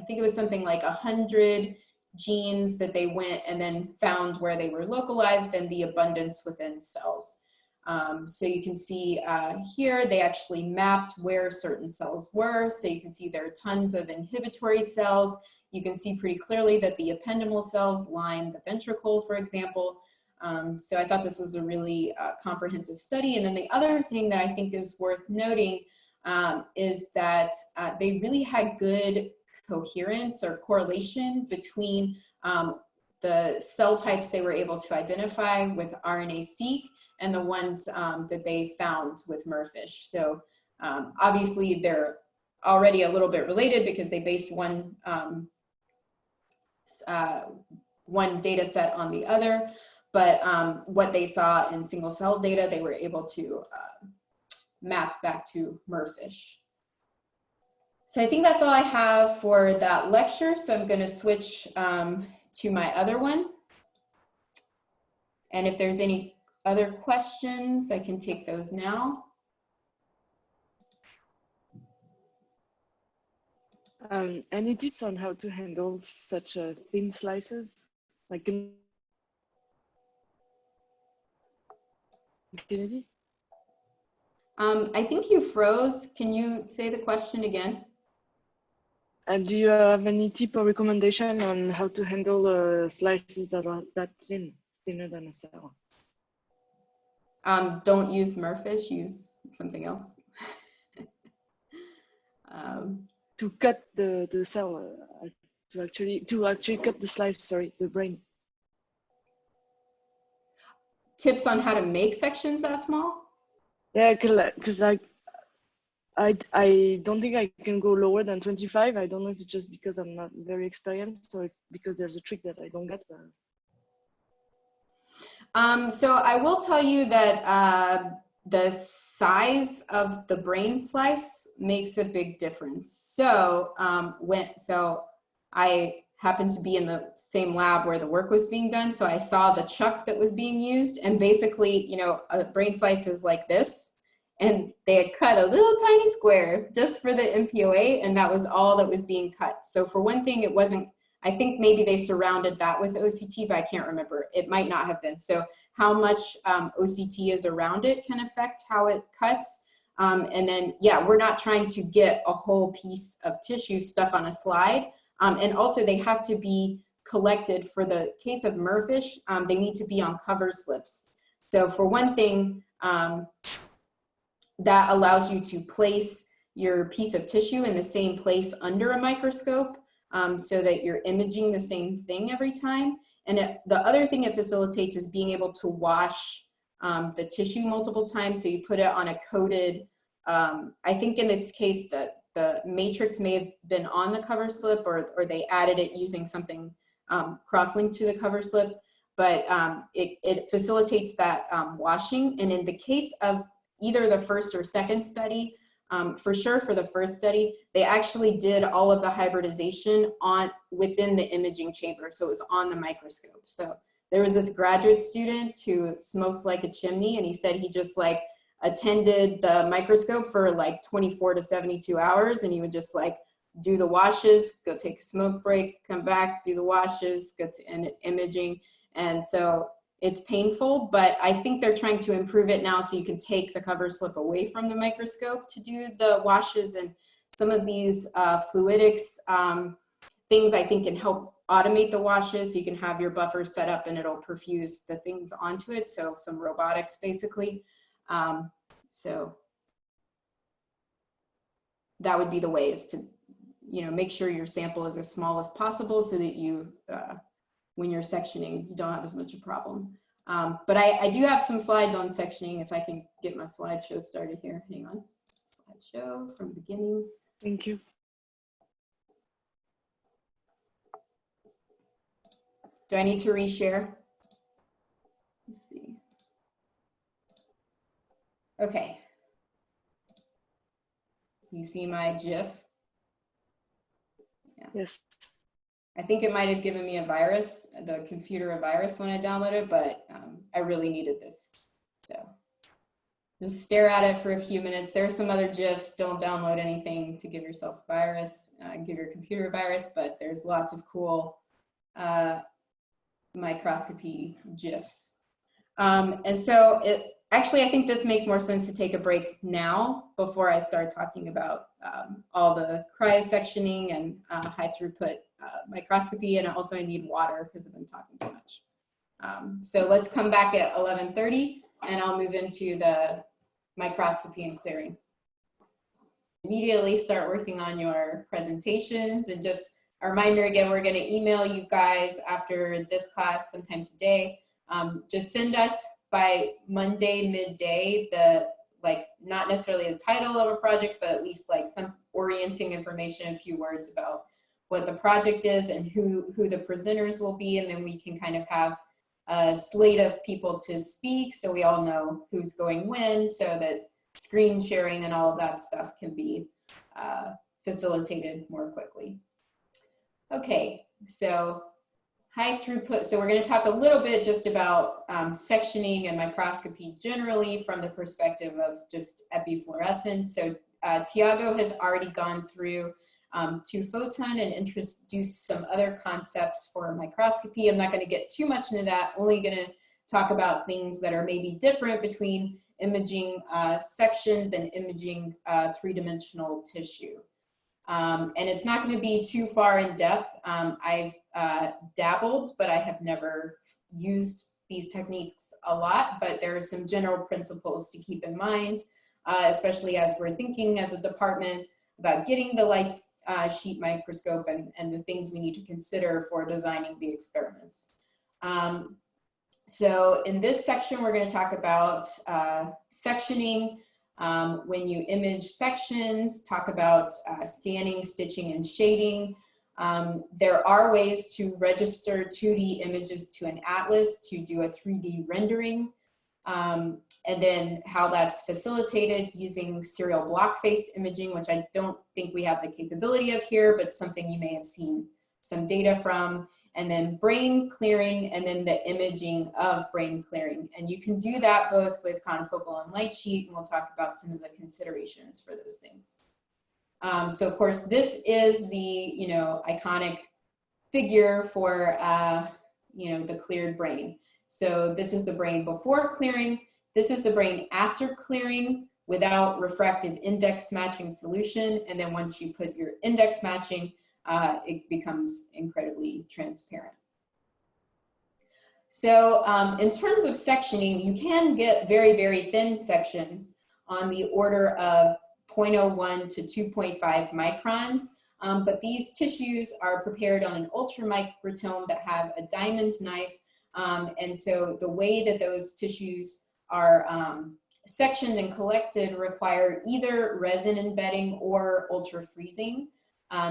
think it was something like 100 genes that they went and then found where they were localized and the abundance within cells. So you can see here, they actually mapped where certain cells were. So you can see there are tons of inhibitory cells. You can see pretty clearly that the ependymal cells line the ventricle, for example. So I thought this was a really comprehensive study. And then the other thing that I think is worth noting is that they really had good coherence or correlation between the cell types they were able to identify with RNA-seq and the ones that they found with merfish. So obviously they're already a little bit related because they based one data set on the other, but what they saw in single cell data, they were able to map back to merfish. So I think that's all I have for that lecture. So I'm gonna switch to my other one. And if there's any other questions, I can take those now. Any tips on how to handle such thin slices? Like Kennedy? I think you froze. Can you say the question again? And do you have any tip or recommendation on how to handle slices that are that thin, thinner than a cell? Don't use merfish, use something else. To cut the cell, to actually cut the slice, sorry, the brain. Tips on how to make sections that small? Yeah, because I don't think I can go lower than 25. I don't know if it's just because I'm not very experienced or because there's a trick that I don't get. So I will tell you that the size of the brain slice makes a big difference. So I happened to be in the same lab where the work was being done. So I saw the chuck that was being used, and basically, a brain slice is like this, and they had cut a little tiny square just for the MPOA, and that was all that was being cut. So for one thing, it wasn't, I think maybe they surrounded that with OCT, but I can't remember. It might not have been. So how much OCT is around it can affect how it cuts. And then, yeah, we're not trying to get a whole piece of tissue stuck on a slide. And also they have to be collected. For the case of merfish, they need to be on cover slips. So for one thing, that allows you to place your piece of tissue in the same place under a microscope, so that you're imaging the same thing every time. And the other thing it facilitates is being able to wash the tissue multiple times. So you put it on a coated, I think in this case, the matrix may have been on the cover slip, or they added it using something cross-linked to the cover slip, but it facilitates that washing. And in the case of either the first or second study, for sure for the first study, they actually did all of the hybridization within the imaging chamber. So it was on the microscope. So there was this graduate student who smoked like a chimney, and he said he just like attended the microscope for like 24 to 72 hours, and he would just like do the washes, go take a smoke break, come back, do the washes, go to imaging. And so it's painful, but I think they're trying to improve it now so you can take the cover slip away from the microscope to do the washes. And some of these fluidics things I think can help automate the washes. You can have your buffer set up and it'll perfuse the things onto it. So some robotics basically. So that would be the way, is to, you know, make sure your sample is as small as possible so that you, when you're sectioning, you don't have as much a problem. But I do have some slides on sectioning if I can get my slideshow started here. Hang on. Slideshow from the beginning. Thank you. Do I need to reshare? Let's see. Okay. You see my GIF? Yeah. Yes. I think it might have given me a virus, the computer a virus when I downloaded, but I really needed this. So just stare at it for a few minutes. There are some other GIFs. Don't download anything to give yourself a virus, give your computer a virus, but there's lots of cool microscopy GIFs. And so actually, I think this makes more sense to take a break now before I start talking about all the cryosectioning and high throughput microscopy. And also I need water because I've been talking too much. So let's come back at 11:30 and I'll move into the microscopy and clearing. Immediately start working on your presentations, and just a reminder again, we're going to email you guys after this class sometime today. Just send us by Monday midday not necessarily the title of a project, but at least like some orienting information, a few words about what the project is and who the presenters will be, and then we can kind of have a slate of people to speak so we all know who's going when, so that screen sharing and all of that stuff can be facilitated more quickly. Okay, so high throughput. So we're going to talk a little bit just about sectioning and microscopy generally from the perspective of just epifluorescence. So Tiago has already gone through 2-photon and introduced some other concepts for microscopy. I'm not going to get too much into that, only going to talk about things that are maybe different between imaging sections and imaging three-dimensional tissue. And it's not going to be too far in depth. I've dabbled, but I have never used these techniques a lot, but there are some general principles to keep in mind, especially as we're thinking as a department about getting the light sheet microscope and the things we need to consider for designing the experiments. So in this section, we're going to talk about sectioning. When you image sections, talk about scanning, stitching, and shading. There are ways to register 2D images to an atlas to do a 3D rendering, and then how that's facilitated using serial block face imaging, which I don't think we have the capability of here, but something you may have seen some data from. And then brain clearing, and then the imaging of brain clearing. And you can do that both with confocal and light sheet, and we'll talk about some of the considerations for those things. So of course, this is the iconic figure for the cleared brain. So this is the brain before clearing. This is the brain after clearing without refractive index matching solution. And then once you put your index matching, it becomes incredibly transparent. So in terms of sectioning, you can get very, very thin sections on the order of 0.01 to 2.5 microns, but these tissues are prepared on an ultramicrotome that have a diamond knife, and so the way that those tissues are sectioned and collected require either resin embedding or ultra freezing.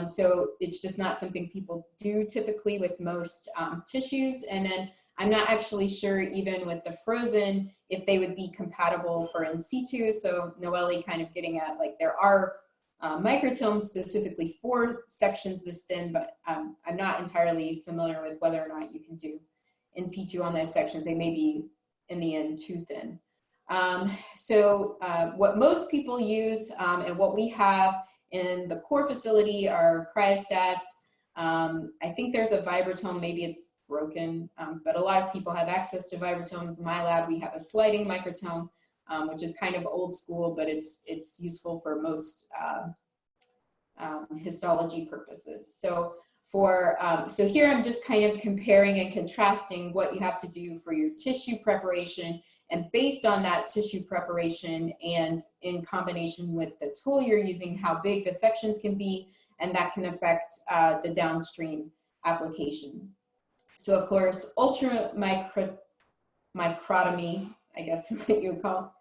So it's just not something people do typically with most tissues. And then I'm not actually sure even with the frozen if they would be compatible for in situ. So Noelle kind of getting at, like, there are microtomes specifically for sections this thin, but I'm not entirely familiar with whether or not you can do in situ on those sections. They may be in the end too thin. So what most people use and what we have in the core facility are cryostats. I think there's a vibratome, maybe it's broken, but a lot of people have access to vibratomes. In my lab, we have a sliding microtome, which is kind of old school, but it's useful for most histology purposes. So so here I'm just kind of comparing and contrasting what you have to do for your tissue preparation, and based on that tissue preparation and in combination with the tool you're using, how big the sections can be, and that can affect the downstream application. So of course, ultra microtomy, I guess is what you would call,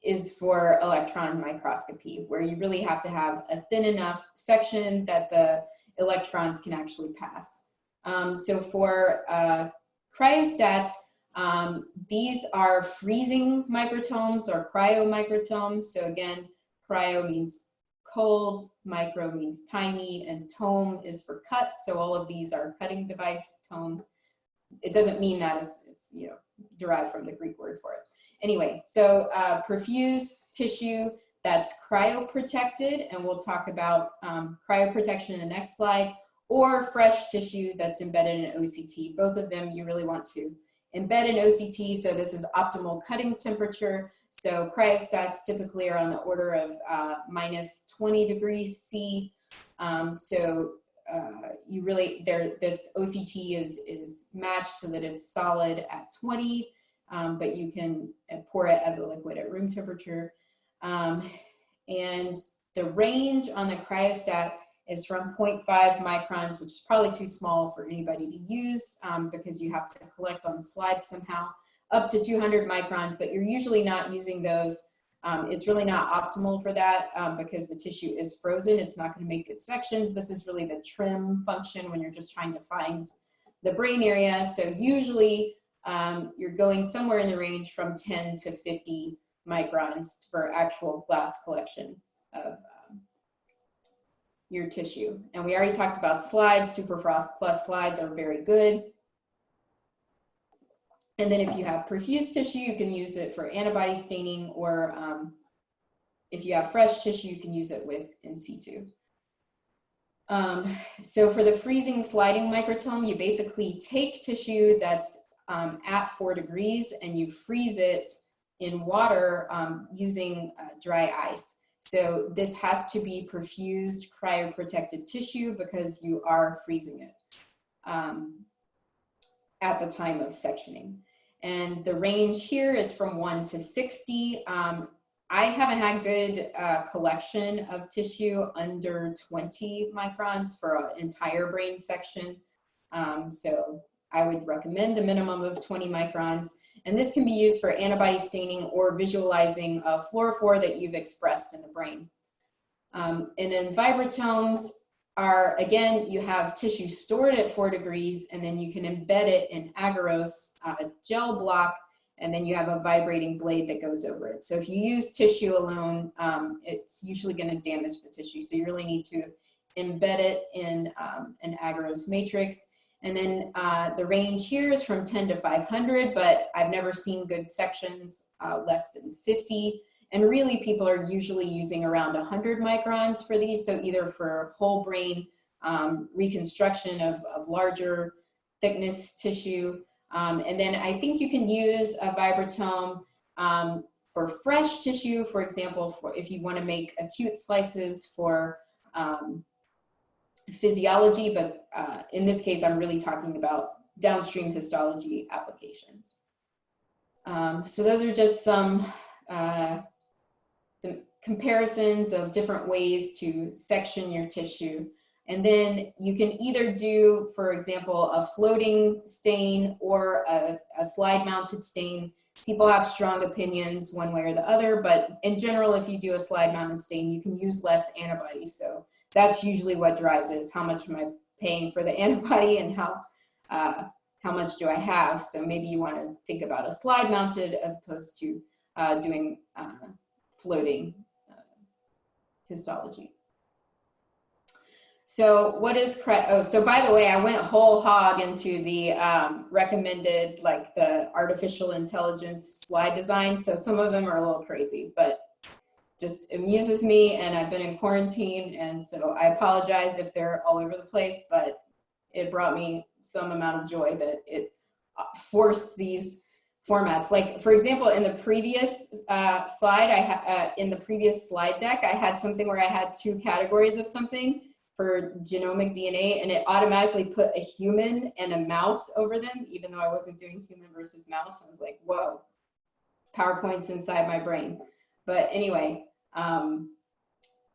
is for electron microscopy, where you really have to have a thin enough section that the electrons can actually pass. So for cryostats, these are freezing microtomes or cryomicrotomes. So again, cryo means cold, micro means tiny, and tome is for cut. So all of these are cutting device, tome. It doesn't mean that it's you know, derived from the Greek word for it. Anyway, so perfused tissue that's cryoprotected, and we'll talk about cryoprotection in the next slide, or fresh tissue that's embedded in OCT. Both of them you really want to embed in OCT, so this is optimal cutting temperature. So cryostats typically are on the order of minus 20 degrees C. You really, this OCT is matched so that it's solid at 20, but you can pour it as a liquid at room temperature. And the range on the cryostat is from 0.5 microns, which is probably too small for anybody to use because you have to collect on slides somehow, up to 200 microns, but you're usually not using those. It's really not optimal for that because the tissue is frozen. It's not going to make good sections. This is really the trim function when you're just trying to find the brain area. So usually you're going somewhere in the range from 10 to 50 microns for actual glass collection of your tissue. And we already talked about slides. Superfrost Plus slides are very good. And then if you have perfused tissue, you can use it for antibody staining, or if you have fresh tissue, you can use it with in situ. So for the freezing sliding microtome, you basically take tissue that's at 4 degrees and you freeze it in water using dry ice. So this has to be perfused cryoprotected tissue because you are freezing it at the time of sectioning. And the range here is from 1 to 60. I haven't had good collection of tissue under 20 microns for an entire brain section. So I would recommend a minimum of 20 microns. And this can be used for antibody staining or visualizing fluorophore that you've expressed in the brain. And then vibratomes are, again, you have tissue stored at 4 degrees, and then you can embed it in agarose, a gel block, and then you have a vibrating blade that goes over it. So if you use tissue alone, it's usually going to damage the tissue. So you really need to embed it in an agarose matrix. And then the range here is from 10 to 500, but I've never seen good sections less than 50. And really people are usually using around 100 microns for these. So either for whole brain reconstruction of larger thickness tissue. And then I think you can use a vibratome for fresh tissue, for example, if you want to make acute slices for physiology, but in this case, I'm really talking about downstream histology applications. So those are just some comparisons of different ways to section your tissue. And then you can either do, for example, a floating stain or a slide mounted stain. People have strong opinions one way or the other, but in general, if you do a slide mounted stain, you can use less antibody. So that's usually what drives it, is how much am I paying for the antibody and how much do I have? So maybe you want to think about a slide mounted as opposed to doing floating histology. So what is, so by the way, I went whole hog into the recommended, like the artificial intelligence slide design. So some of them are a little crazy, but just amuses me, and I've been in quarantine. And so I apologize if they're all over the place, but it brought me some amount of joy that it forced these formats. Like, for example, in the previous slide, in the previous slide deck, I had something where I had 2 categories of something for genomic DNA, and it automatically put a human and a mouse over them, even though I wasn't doing human versus mouse. I was like, whoa, PowerPoint's inside my brain. But anyway, I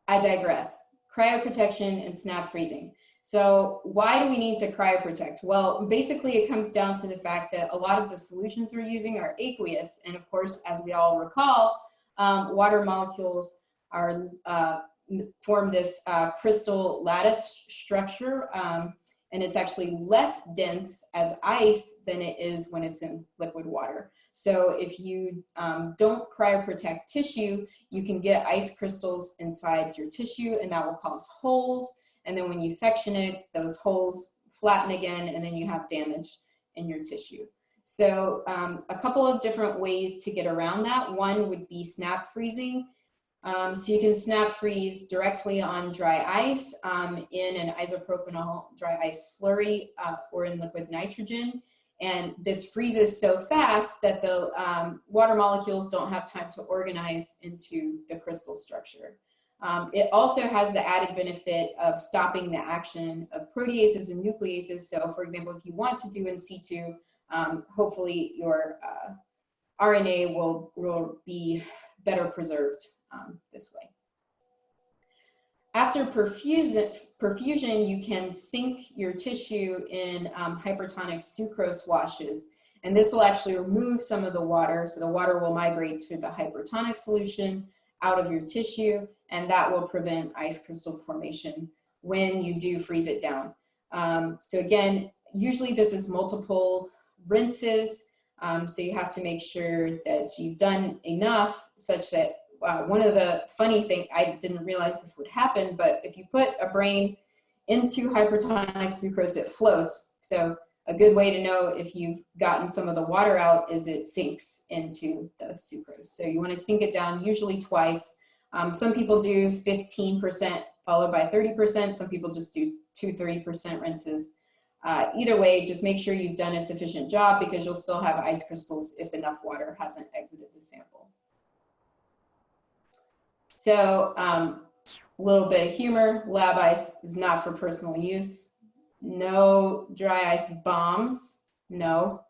digress. Cryoprotection and snap freezing. So why do we need to cryoprotect? Well, basically it comes down to the fact that a lot of the solutions we're using are aqueous. And of course, as we all recall, water molecules are form this crystal lattice structure, and it's actually less dense as ice than it is when it's in liquid water. So if you don't cryoprotect tissue, you can get ice crystals inside your tissue, and that will cause holes. And then when you section it, those holes flatten again, and then you have damage in your tissue. So a couple of different ways to get around that. One would be snap freezing. So you can snap freeze directly on dry ice in an isopropanol dry ice slurry or in liquid nitrogen. And this freezes so fast that the water molecules don't have time to organize into the crystal structure. It also has the added benefit of stopping the action of proteases and nucleases. So for example, if you want to do in situ, hopefully your RNA will be better preserved this way. After perfusion, you can sink your tissue in hypertonic sucrose washes. And this will actually remove some of the water. So the water will migrate to the hypertonic solution out of your tissue, and that will prevent ice crystal formation when you do freeze it down. So again, usually this is multiple rinses. So you have to make sure that you've done enough such that one of the funny things, I didn't realize this would happen, but if you put a brain into hypertonic sucrose, it floats. So a good way to know if you've gotten some of the water out is it sinks into the sucrose. So you want to sink it down usually twice. Some people do 15% followed by 30%. Some people just do 2 30% rinses. Either way, just make sure you've done a sufficient job, because you'll still have ice crystals if enough water hasn't exited the sample. So a little bit of humor, lab ice is not for personal use. No dry ice bombs, no.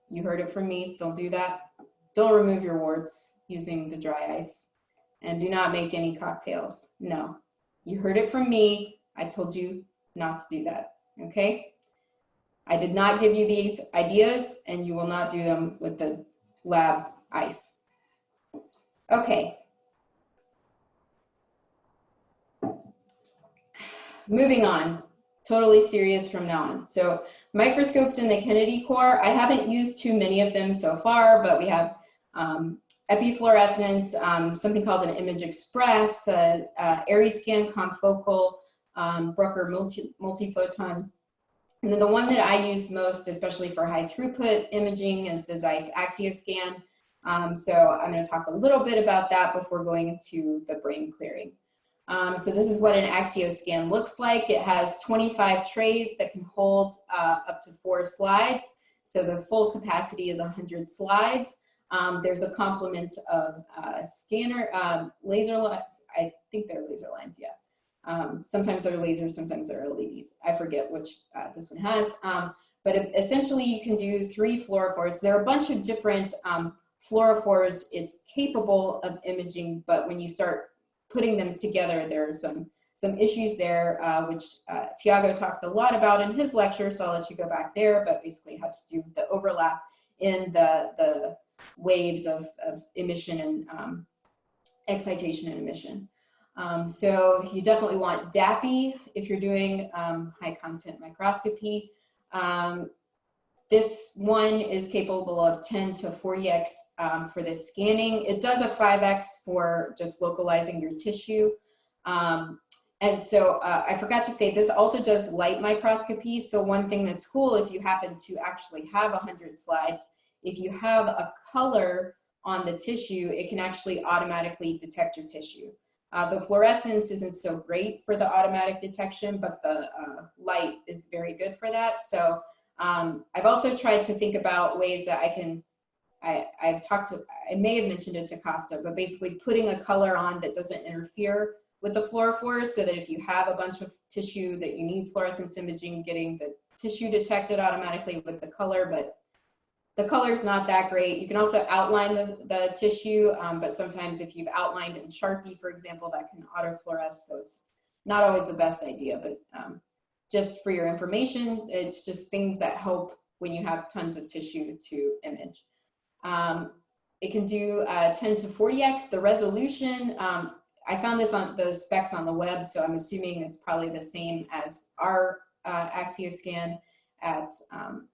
You heard it from me, don't do that. Don't remove your warts using the dry ice. And do not make any cocktails, no. You heard it from me, I told you not to do that, okay? I did not give you these ideas, and you will not do them with the lab ice. Okay. Moving on, totally serious from now on. So microscopes in the Kennedy core, I haven't used too many of them so far, but we have epifluorescence, something called an Image Express, AriScan confocal, Brucker multiphoton. And then the one that I use most, especially for high throughput imaging, is the Zeiss Axioscan. So I'm going to talk a little bit about that before going into the brain clearing. So this is what an Axioscan looks like. It has 25 trays that can hold up to 4 slides. So the full capacity is 100 slides. There's a complement of scanner, laser lines. I think they're laser lines, yeah. Sometimes they're lasers, sometimes they're LEDs. I forget which this one has. But essentially you can do 3 fluorophores. There are a bunch of different fluorophores it's capable of imaging, but when you start putting them together, there are some issues there, which Tiago talked a lot about in his lecture, so I'll let you go back there, but basically it has to do with the overlap in the waves of emission and excitation and emission. So you definitely want DAPI if you're doing high content microscopy. This one is capable of 10 to 40x for this scanning. It does a 5x for just localizing your tissue. And so I forgot to say, this also does light microscopy. So one thing that's cool, if you happen to actually have 100 slides, if you have a color on the tissue, it can actually automatically detect your tissue. The fluorescence isn't so great for the automatic detection, but the light is very good for that. So I've also tried to think about ways that I can, I may have mentioned it to Costa, but basically putting a color on that doesn't interfere with the fluorophores, so that if you have a bunch of tissue that you need fluorescence imaging, getting the tissue detected automatically with the color, but the color is not that great. You can also outline the tissue, but sometimes if you've outlined in Sharpie, for example, that can autofluoresce, so it's not always the best idea, but just for your information, it's just things that help when you have tons of tissue to image. It can do 10 to 40x. The resolution, I found this on the specs on the web, so I'm assuming it's probably the same as our Axioscan at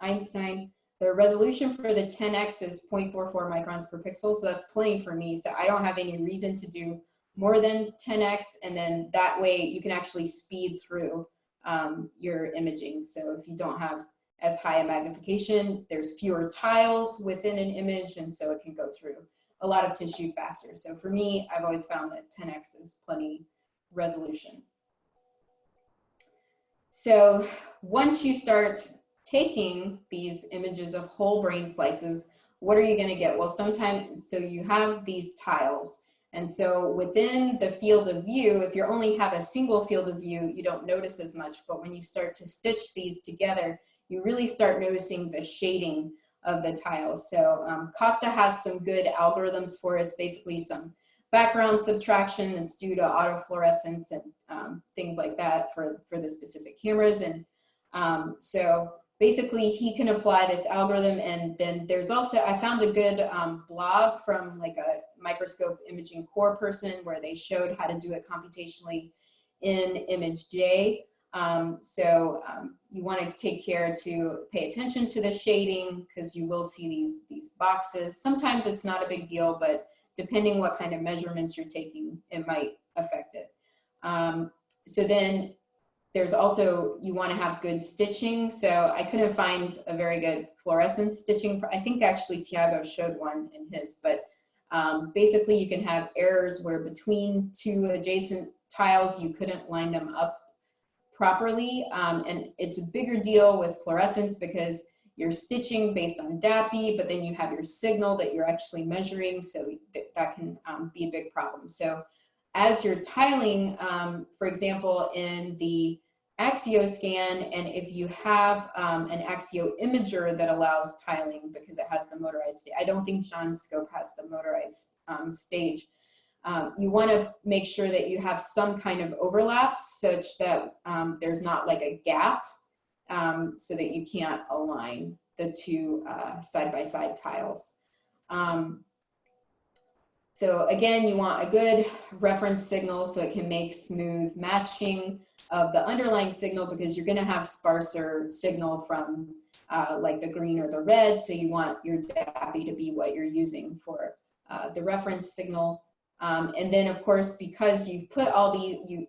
Einstein. The resolution for the 10x is 0.44 microns per pixel, so that's plenty for me. So I don't have any reason to do more than 10x, and then that way you can actually speed through your imaging. So if you don't have as high a magnification, there's fewer tiles within an image, and so it can go through a lot of tissue faster. So for me, I've always found that 10x is plenty resolution. So once you start taking these images of whole brain slices, what are you going to get? Well, sometimes, so you have these tiles. And so within the field of view, if you only have a single field of view, you don't notice as much. But when you start to stitch these together, you really start noticing the shading of the tiles. So Costa has some good algorithms for us, basically some background subtraction that's due to autofluorescence and things like that for the specific cameras. And so basically he can apply this algorithm, and then there's also, I found a good blog from like a microscope imaging core person where they showed how to do it computationally in ImageJ. You want to take care to pay attention to the shading, because you will see these boxes. Sometimes it's not a big deal, but depending what kind of measurements you're taking, it might affect it. So then there's also, you want to have good stitching. So I couldn't find a very good fluorescent stitching. I think actually Tiago showed one in his, but basically you can have errors where between two adjacent tiles, you couldn't line them up properly. And it's a bigger deal with fluorescence because you're stitching based on DAPI, but then you have your signal that you're actually measuring. So that can be a big problem. So as you're tiling, for example, in the Axioscan, and if you have an Axio imager that allows tiling because it has the motorized stage, I don't think Jean's scope has the motorized stage. You want to make sure that you have some kind of overlap such that there's not like a gap, so that you can't align the two side-by-side tiles. So again, you want a good reference signal so it can make smooth matching of the underlying signal, because you're going to have sparser signal from like the green or the red. So you want your DAPI to be what you're using for the reference signal. And then of course, because you've put all the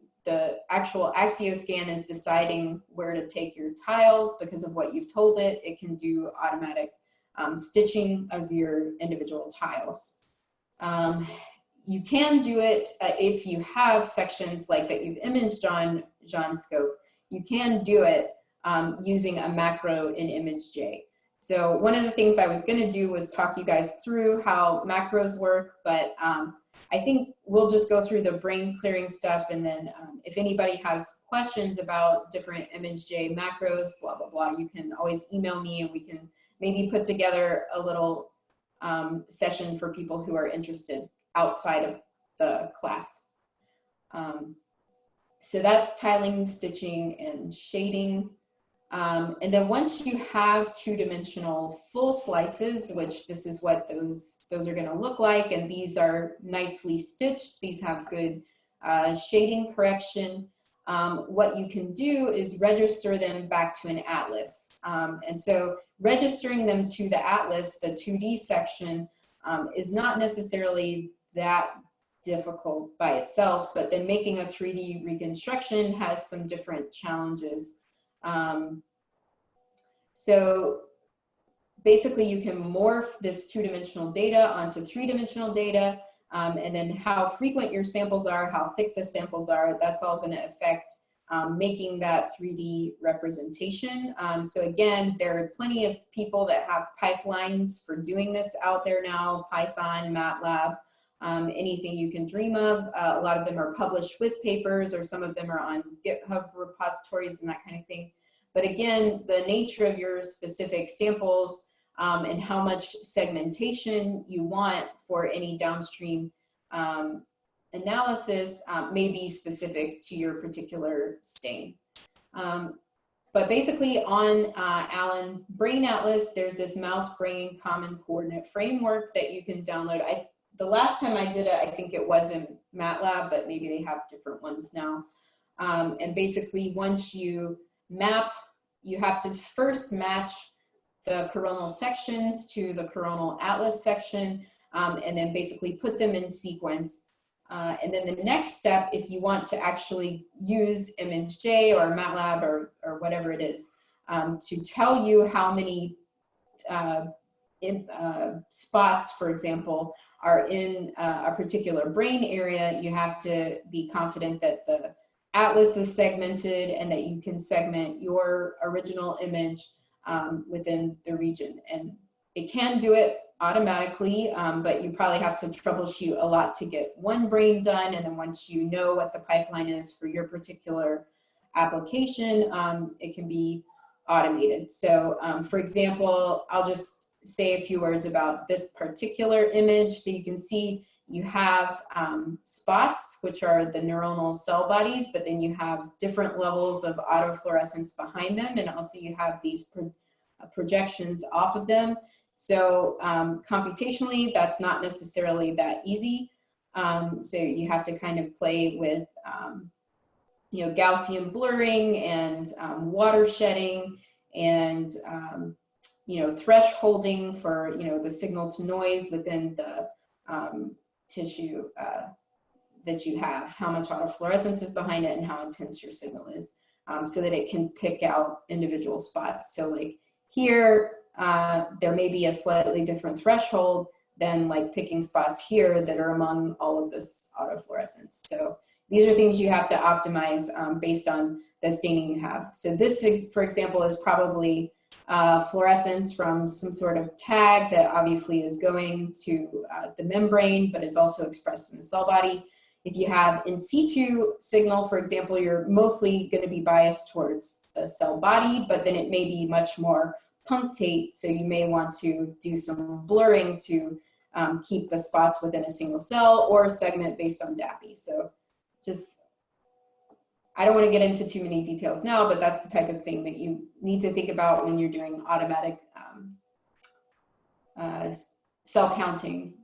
actual Axioscan is deciding where to take your tiles because of what you've told it, it can do automatic stitching of your individual tiles. You can do it if you have sections like that you've imaged on Jean's scope. You can do it using a macro in ImageJ. So one of the things I was going to do was talk you guys through how macros work, but I think we'll just go through the brain clearing stuff, and then if anybody has questions about different ImageJ macros, blah, blah, blah, you can always email me and we can maybe put together a little session for people who are interested outside of the class. So that's tiling, stitching, and shading. And then once you have two-dimensional full slices, which this is what those are going to look like, and these are nicely stitched, these have good shading correction, what you can do is register them back to an atlas. And so registering them to the atlas, the 2D section, is not necessarily that difficult by itself, but then making a 3D reconstruction has some different challenges. So basically you can morph this two-dimensional data onto three-dimensional data, and then how frequent your samples are, how thick the samples are, that's all going to affect making that 3D representation. So again, there are plenty of people that have pipelines for doing this out there now, Python, MATLAB, anything you can dream of. A lot of them are published with papers, or some of them are on GitHub repositories and that kind of thing. But again, the nature of your specific samples and how much segmentation you want for any downstream analysis may be specific to your particular stain. But basically on Allen Brain Atlas, there's this mouse brain common coordinate framework that you can download. The last time I did it, I think it was in MATLAB, but maybe they have different ones now. And basically once you map, you have to first match the coronal sections to the coronal atlas section, and then basically put them in sequence. And then the next step, if you want to actually use ImageJ or MATLAB or whatever it is, to tell you how many spots, for example, are in a particular brain area, you have to be confident that the atlas is segmented and that you can segment your original image within the region. And it can do it automatically, but you probably have to troubleshoot a lot to get one brain done. And then once you know what the pipeline is for your particular application, it can be automated. So for example, I'll just say a few words about this particular image. So you can see you have spots, which are the neuronal cell bodies, but then you have different levels of autofluorescence behind them. And also you have these projections off of them. So computationally, that's not necessarily that easy. So you have to kind of play with, you know, Gaussian blurring and water shedding and, you know, thresholding for, you know, the signal to noise within the tissue that you have, how much autofluorescence is behind it and how intense your signal is, so that it can pick out individual spots. So like here, there may be a slightly different threshold than like picking spots here that are among all of this autofluorescence. So these are things you have to optimize based on the staining you have. So this, for example, is probably fluorescence from some sort of tag that obviously is going to the membrane, but is also expressed in the cell body. If you have in situ signal, for example, you're mostly going to be biased towards the cell body, but then it may be much more punctate. So you may want to do some blurring to keep the spots within a single cell, or segment based on DAPI. So just, I don't want to get into too many details now, but that's the type of thing that you need to think about when you're doing automatic cell counting.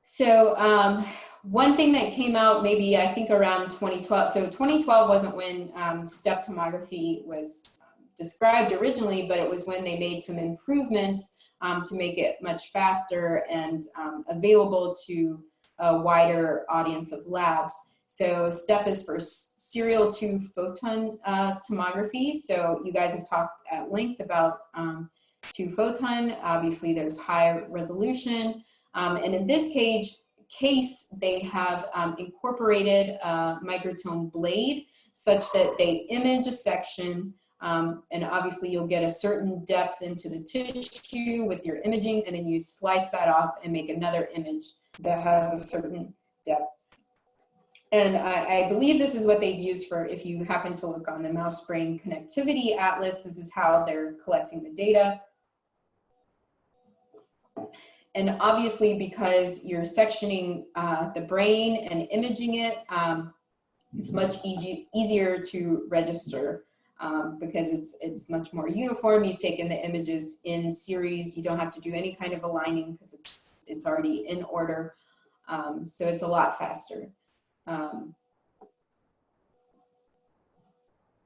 So one thing that came out maybe, I think around 2012, so 2012 wasn't when step tomography was described originally, but it was when they made some improvements to make it much faster and available to a wider audience of labs. So STEP is for serial 2-photon tomography. So you guys have talked at length about 2-photon. Obviously there's high resolution. And in this case, they have incorporated a microtome blade such that they image a section, and obviously you'll get a certain depth into the tissue with your imaging, and then you slice that off and make another image that has a certain depth. And I believe this is what they've used for, if you happen to look on the mouse brain connectivity atlas, this is how they're collecting the data. And obviously, because you're sectioning the brain and imaging it, it's much easier to register because it's much more uniform. You've taken the images in series. You don't have to do any kind of aligning because it's already in order. So it's a lot faster.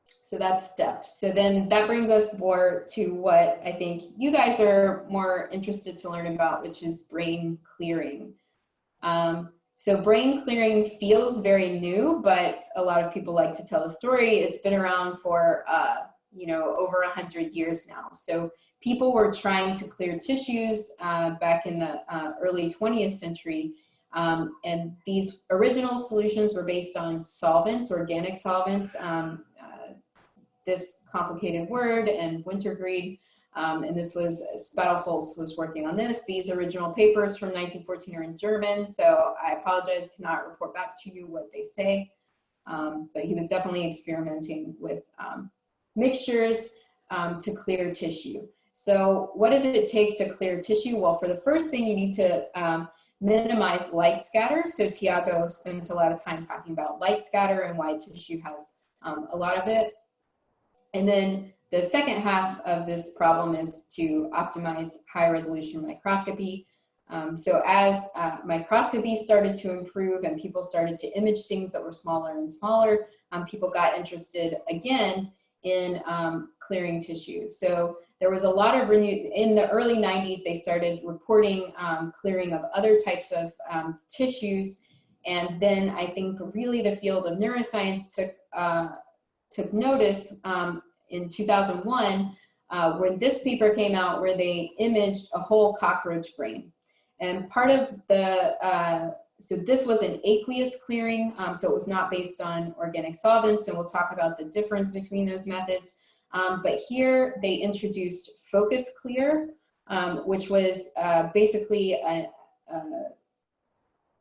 So that's steps. So then that brings us more to what I think you guys are more interested to learn about, which is brain clearing. So brain clearing feels very new, but a lot of people like to tell a story. It's been around for, you know, over 100 years now. So people were trying to clear tissues back in the early 20th century. And these original solutions were based on solvents, organic solvents, this complicated word, and wintergreen. And this was, Spattelholz was working on this. These original papers from 1914 are in German, so I apologize, cannot report back to you what they say. But he was definitely experimenting with mixtures to clear tissue. So what does it take to clear tissue? Well, for the first thing, you need to minimize light scatter. So Tiago spent a lot of time talking about light scatter and why tissue has a lot of it. And then the second half of this problem is to optimize high resolution microscopy. So as microscopy started to improve and people started to image things that were smaller and smaller, people got interested again in clearing tissue. So there was a lot of in the early 90s, they started reporting clearing of other types of tissues. And then I think really the field of neuroscience took notice in 2001 when this paper came out where they imaged a whole cockroach brain. And part of the, so this was an aqueous clearing, so it was not based on organic solvents, and we'll talk about the difference between those methods. But here they introduced focus clear, which was basically an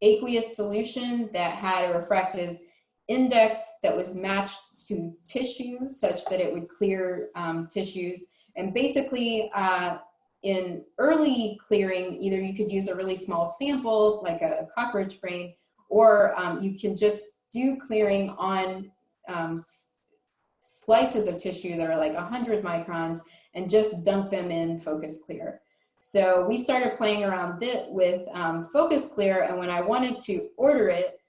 aqueous solution that had a refractive index that was matched to tissue such that it would clear tissues. And basically in early clearing, either you could use a really small sample like a cockroach brain, or you can just do clearing on slices of tissue that are like 100 microns and just dunk them in focus clear. So we started playing around with focus clear, and when I wanted to order it,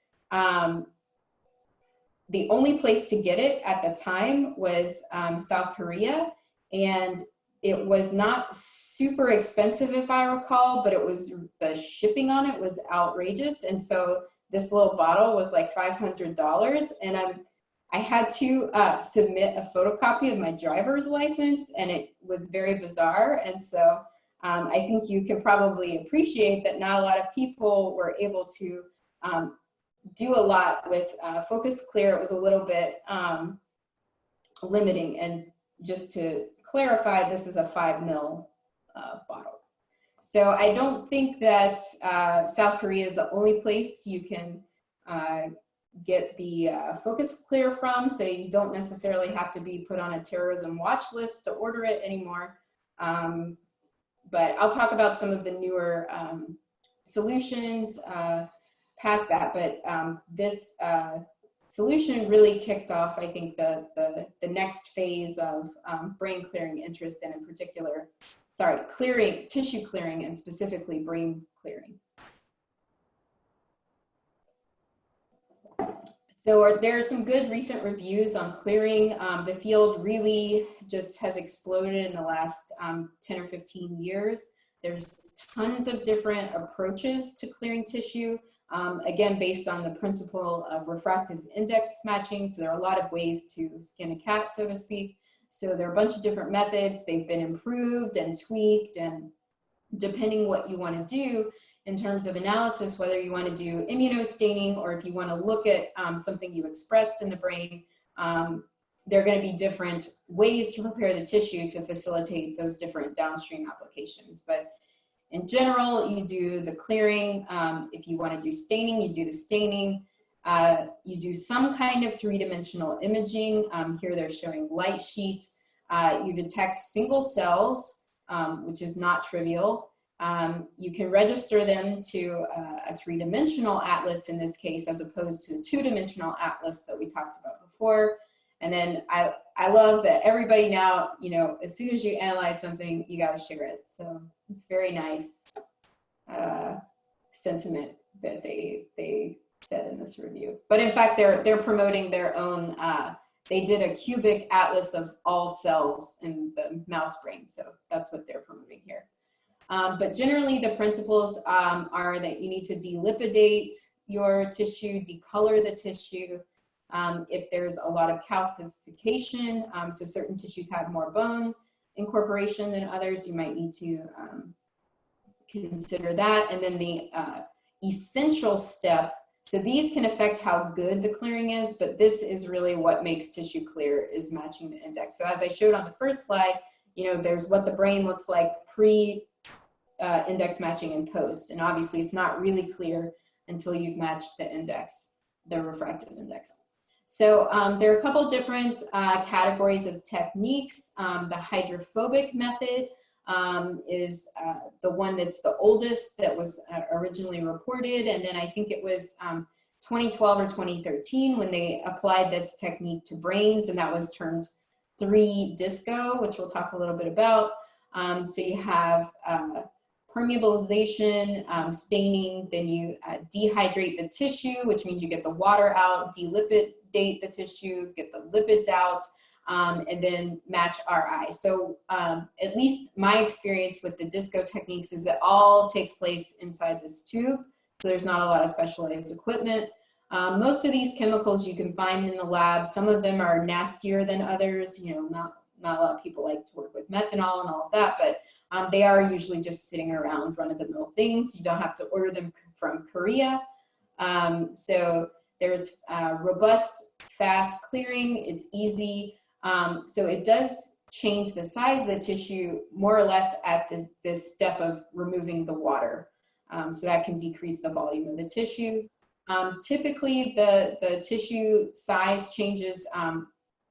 the only place to get it at the time was South Korea, and it was not super expensive if I recall, but it was, the shipping on it was outrageous. And so this little bottle was like $500, and I had to submit a photocopy of my driver's license, and it was very bizarre. And so I think you can probably appreciate that not a lot of people were able to do a lot with focus clear. It was a little bit limiting. And just to clarify, this is a 5 ml bottle. So I don't think that South Korea is the only place you can get the focus clear from. So you don't necessarily have to be put on a terrorism watch list to order it anymore. But I'll talk about some of the newer solutions past that, but this solution really kicked off, I think, the next phase of brain clearing interest, and in particular, tissue clearing, and specifically brain clearing. So there are some good recent reviews on clearing. The field really just has exploded in the last 10 or 15 years. There's tons of different approaches to clearing tissue. Again, based on the principle of refractive index matching. So there are a lot of ways to skin a cat, so to speak. So there are a bunch of different methods. They've been improved and tweaked, and depending what you want to do in terms of analysis, whether you want to do immunostaining or if you want to look at something you expressed in the brain, there are going to be different ways to prepare the tissue to facilitate those different downstream applications. But in general, you do the clearing. If you want to do staining, you do the staining. You do some kind of three-dimensional imaging. Here they're showing light sheet. You detect single cells, which is not trivial. You can register them to a three-dimensional atlas in this case, as opposed to a two-dimensional atlas that we talked about before. And then I love that everybody now, you know, as soon as you analyze something, you got to share it. So it's very nice sentiment that they said in this review. But in fact, they're promoting their own, they did a cubic atlas of all cells in the mouse brain. So that's what they're promoting here. But generally the principles are that you need to delipidate your tissue, decolor the tissue. If there's a lot of calcification, so certain tissues have more bone incorporation than others, you might need to consider that. And then the essential step, so these can affect how good the clearing is, but this is really what makes tissue clear, is matching the index. So as I showed on the first slide, you know, there's what the brain looks like pre index matching and post. And obviously it's not really clear until you've matched the index, the refractive index. So there are a couple different categories of techniques. The hydrophobic method is the one that's the oldest that was originally reported. And then I think it was 2012 or 2013 when they applied this technique to brains, and that was termed 3-disco, which we'll talk a little bit about. So you have permeabilization, staining, then you dehydrate the tissue, which means you get the water out, delipidate the tissue, get the lipids out, and then match RI. So at least my experience with the disco techniques is that all takes place inside this tube. So there's not a lot of specialized equipment. Most of these chemicals you can find in the lab. Some of them are nastier than others. You know, not a lot of people like to work with methanol and all of that, but they are usually just sitting around run-of-the-mill things. You don't have to order them from Korea. So there's robust, fast clearing. It's easy. So it does change the size of the tissue more or less at this step of removing the water. So that can decrease the volume of the tissue. Typically, the tissue size changes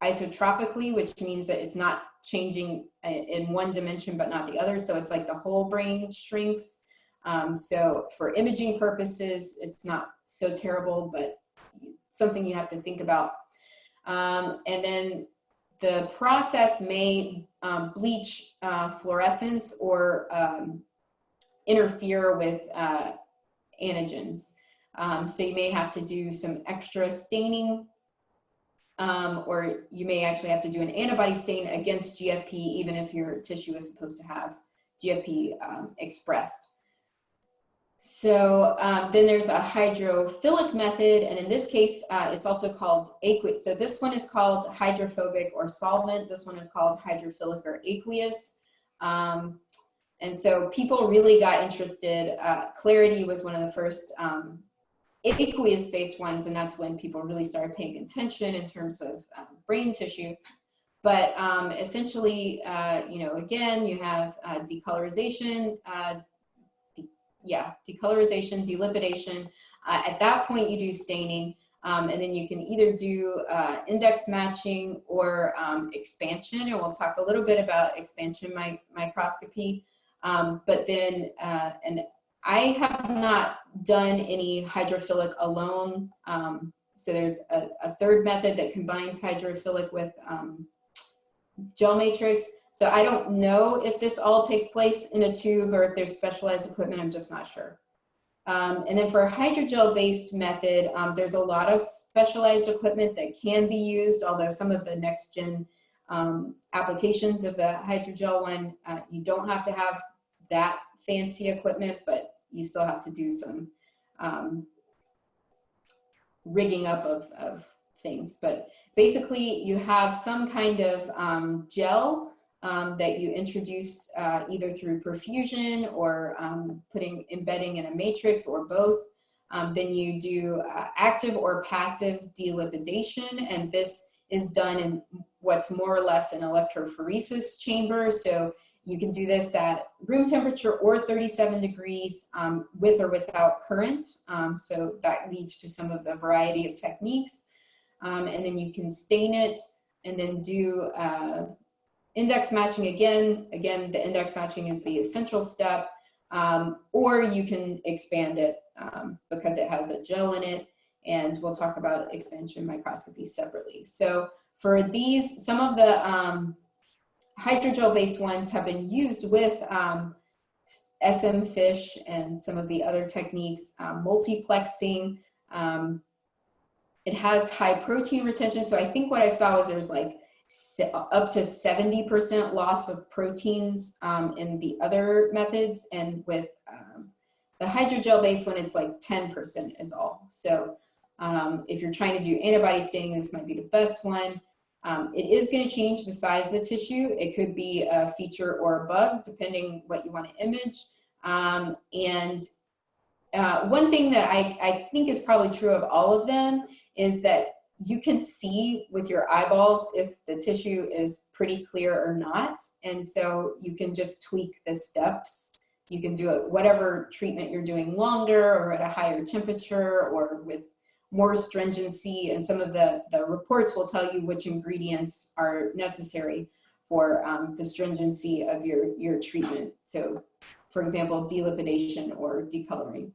isotropically, which means that it's not changing in one dimension but not the other. So it's like the whole brain shrinks. So for imaging purposes, it's not so terrible, but something you have to think about. And then the process may bleach fluorescence or interfere with antigens. So you may have to do some extra staining, or you may actually have to do an antibody stain against GFP, even if your tissue is supposed to have GFP expressed. So then there's a hydrophilic method, and in this case, it's also called aqueous. So this one is called hydrophobic or solvent. This one is called hydrophilic or aqueous. And so people really got interested. Clarity was one of the first aqueous-based ones, and that's when people really started paying attention in terms of brain tissue. But essentially, you know, again, you have decolorization, decolorization, delipidation. At that point, you do staining, and then you can either do index matching or expansion, and we'll talk a little bit about expansion microscopy. But then, and I have not done any hydrophilic alone. So there's a third method that combines hydrophilic with gel matrix. So I don't know if this all takes place in a tube or if there's specialized equipment, I'm just not sure. And then for a hydrogel-based method, there's a lot of specialized equipment that can be used, although some of the next-gen applications of the hydrogel one, you don't have to have that fancy equipment, but you still have to do some rigging up of things. But basically, you have some kind of gel that you introduce either through perfusion or embedding in a matrix or both. Then you do active or passive delipidation, and this is done in what's more or less an electrophoresis chamber. So you can do this at room temperature or 37 degrees with or without current. So that leads to some of the variety of techniques. And then you can stain it and then do index matching again. Again, the index matching is the essential step. Or you can expand it because it has a gel in it. And we'll talk about expansion microscopy separately. So For these, some of the hydrogel-based ones have been used with SM fish and some of the other techniques, multiplexing. It has high protein retention. So I think what I saw was there's like up to 70% loss of proteins in the other methods. And with the hydrogel-based one, it's like 10% is all. So if you're trying to do antibody staining, this might be the best one. It is going to change the size of the tissue. It could be a feature or a bug, depending what you want to image. One thing that I think is probably true of all of them is that you can see with your eyeballs if the tissue is pretty clear or not. And so you can just tweak the steps. You can do it whatever treatment you're doing longer or at a higher temperature or with more stringency. And some of the reports will tell you which ingredients are necessary for the stringency of your treatment. So for example, delipidation or decoloring.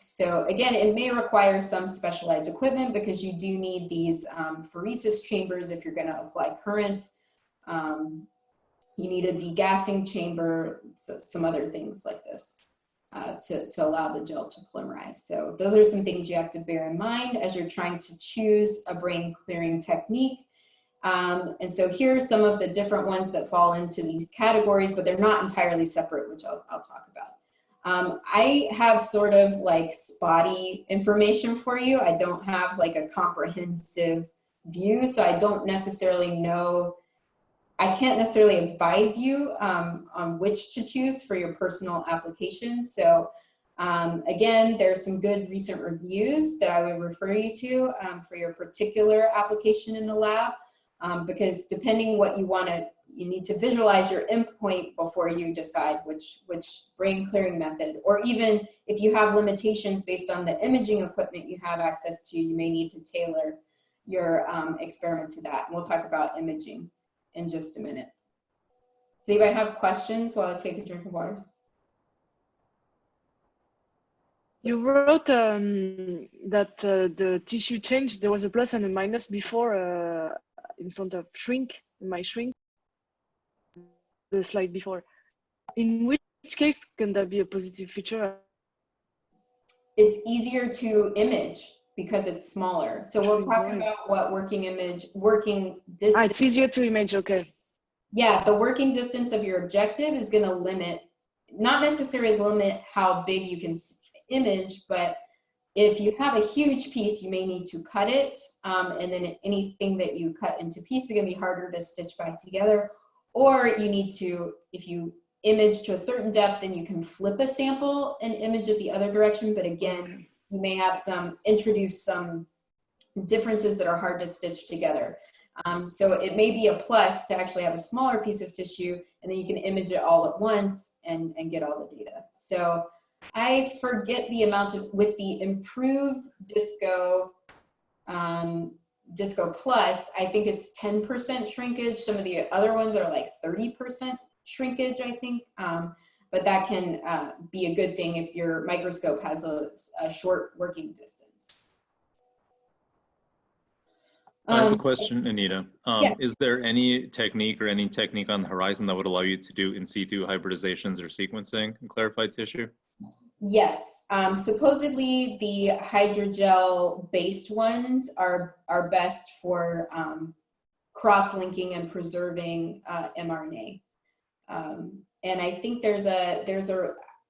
So again, it may require some specialized equipment because you do need these phoresis chambers if you're going to apply current. You need a degassing chamber, so some other things like this to allow the gel to polymerize. So those are some things you have to bear in mind as you're trying to choose a brain clearing technique. And so here are some of the different ones that fall into these categories, but they're not entirely separate, which I'll talk about. I have sort of like spotty information for you. I don't have like a comprehensive view, so I don't necessarily know, I can't necessarily advise you on which to choose for your personal applications. So again, there's some good recent reviews that I would refer you to for your particular application in the lab, because depending what you want to, you need to visualize your endpoint before you decide which brain clearing method, or even if you have limitations based on the imaging equipment you have access to, you may need to tailor your experiment to that. And we'll talk about imaging in just a minute. Does anybody have questions while I take a drink of water? You wrote that the tissue changed. There was a plus and a minus before in front of shrink, my shrink, the slide before. In which case can that be a positive feature? It's easier to image because it's smaller. So we'll talk about what working distance. It's easier to image, okay. Yeah, the working distance of your objective is going to limit, not necessarily limit how big you can image, but if you have a huge piece, you may need to cut it. And then anything that you cut into pieces is going to be harder to stitch back together. Or you need to, if you image to a certain depth, then you can flip a sample and image it the other direction. But again, you may have introduce some differences that are hard to stitch together. So it may be a plus to actually have a smaller piece of tissue, and then you can image it all at once and get all the data. So I forget the amount of, with the improved Disco, Disco Plus, I think it's 10% shrinkage. Some of the other ones are like 30% shrinkage, I think. But that can be a good thing if your microscope has a short working distance. I have a question, Anita. Yeah. Is there any technique on the horizon that would allow you to do in situ hybridizations or sequencing in clarified tissue? Yes, supposedly the hydrogel-based ones are best for cross-linking and preserving mRNA. And I think there's a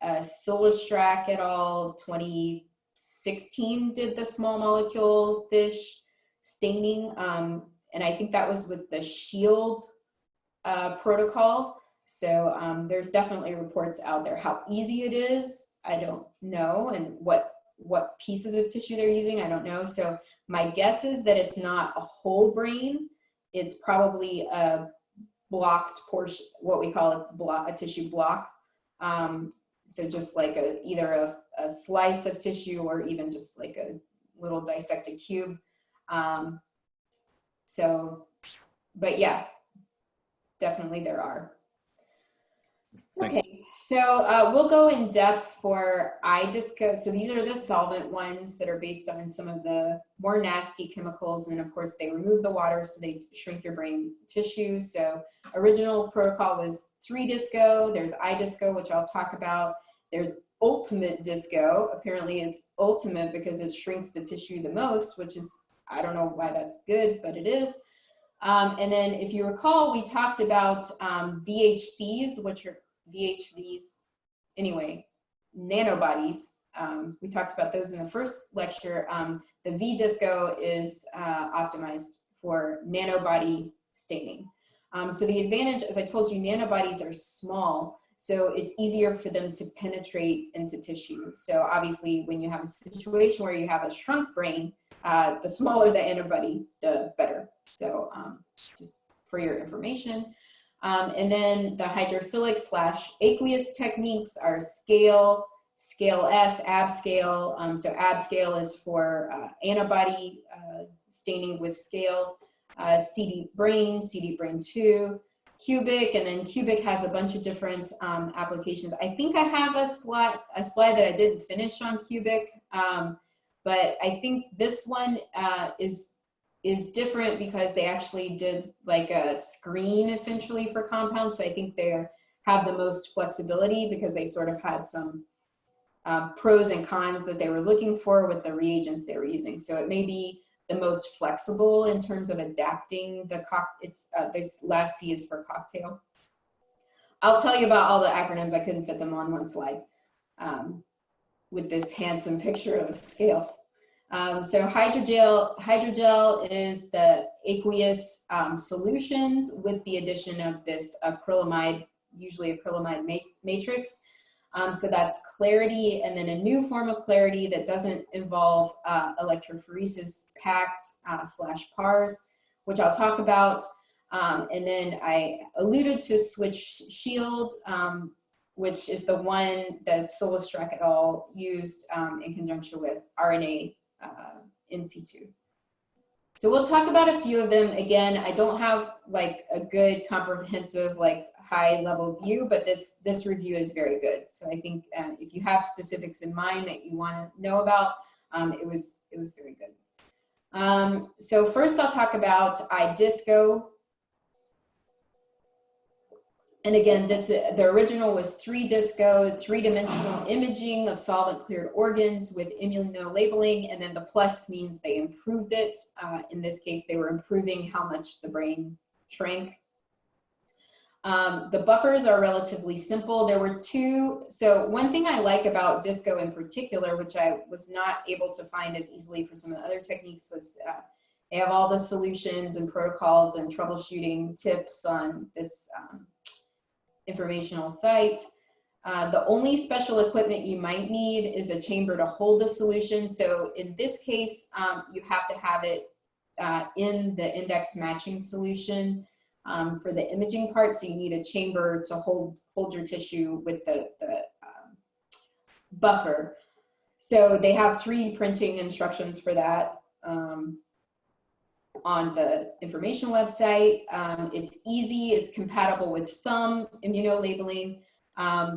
Silverstrack et al. 2016 did the small molecule fish staining, and I think that was with the SHIELD protocol. So there's definitely reports out there. How easy it is, I don't know, and what pieces of tissue they're using, I don't know. So my guess is that it's not a whole brain. It's probably a blocked portion, what we call a tissue block. So just like either a slice of tissue or even just like a little dissected cube. So, but yeah, definitely there are. Thanks. Okay, so we'll go in depth for iDisco. So these are the solvent ones that are based on some of the more nasty chemicals. And of course, they remove the water, so they shrink your brain tissue. So original protocol was 3-disco. There's iDisco, which I'll talk about. There's ultimate disco. Apparently it's ultimate because it shrinks the tissue the most, which is, I don't know why that's good, but it is. And then if you recall, we talked about VHCs, which are VHVs, anyway, nanobodies. We talked about those in the first lecture. The V-disco is optimized for nanobody staining. So the advantage, as I told you, nanobodies are small, so it's easier for them to penetrate into tissue. So obviously, when you have a situation where you have a shrunk brain, the smaller the antibody, the better. So just for your information. And then the hydrophilic / aqueous techniques are scale, scale S, ab scale. So ab scale is for antibody staining with scale, CD brain 2, cubic, and then cubic has a bunch of different applications. I think I have a slide that I didn't finish on cubic, but I think this one is different because they actually did like a screen essentially for compounds. So I think they have the most flexibility because they sort of had some pros and cons that they were looking for with the reagents they were using. So it may be the most flexible in terms of adapting the this last C is for cocktail. I'll tell you about all the acronyms. I couldn't fit them on one slide with this handsome picture of scale. So hydrogel is the aqueous solutions with the addition of this acrylamide, usually acrylamide matrix. So that's clarity, and then a new form of clarity that doesn't involve electrophoresis packed / PARS, which I'll talk about. And then I alluded to switch shield, which is the one that Solostrak et al. Used in conjunction with RNA in situ. So we'll talk about a few of them. Again, I don't have like a good comprehensive like high level view, but this review is very good. So I think if you have specifics in mind that you want to know about, it was very good. So first I'll talk about iDisco. And again, the original was 3-disco, 3-dimensional imaging of solvent cleared organs with immunolabeling, and then the plus means they improved it. In this case, they were improving how much the brain shrank. The buffers are relatively simple. There were two. So one thing I like about disco in particular, which I was not able to find as easily for some of the other techniques, was they have all the solutions and protocols and troubleshooting tips on this informational site. The only special equipment you might need is a chamber to hold the solution. So in this case, you have to have it in the index matching solution for the imaging part. So you need a chamber to hold your tissue with the buffer. So they have 3D printing instructions for that on the information website. It's easy, it's compatible with some immunolabeling.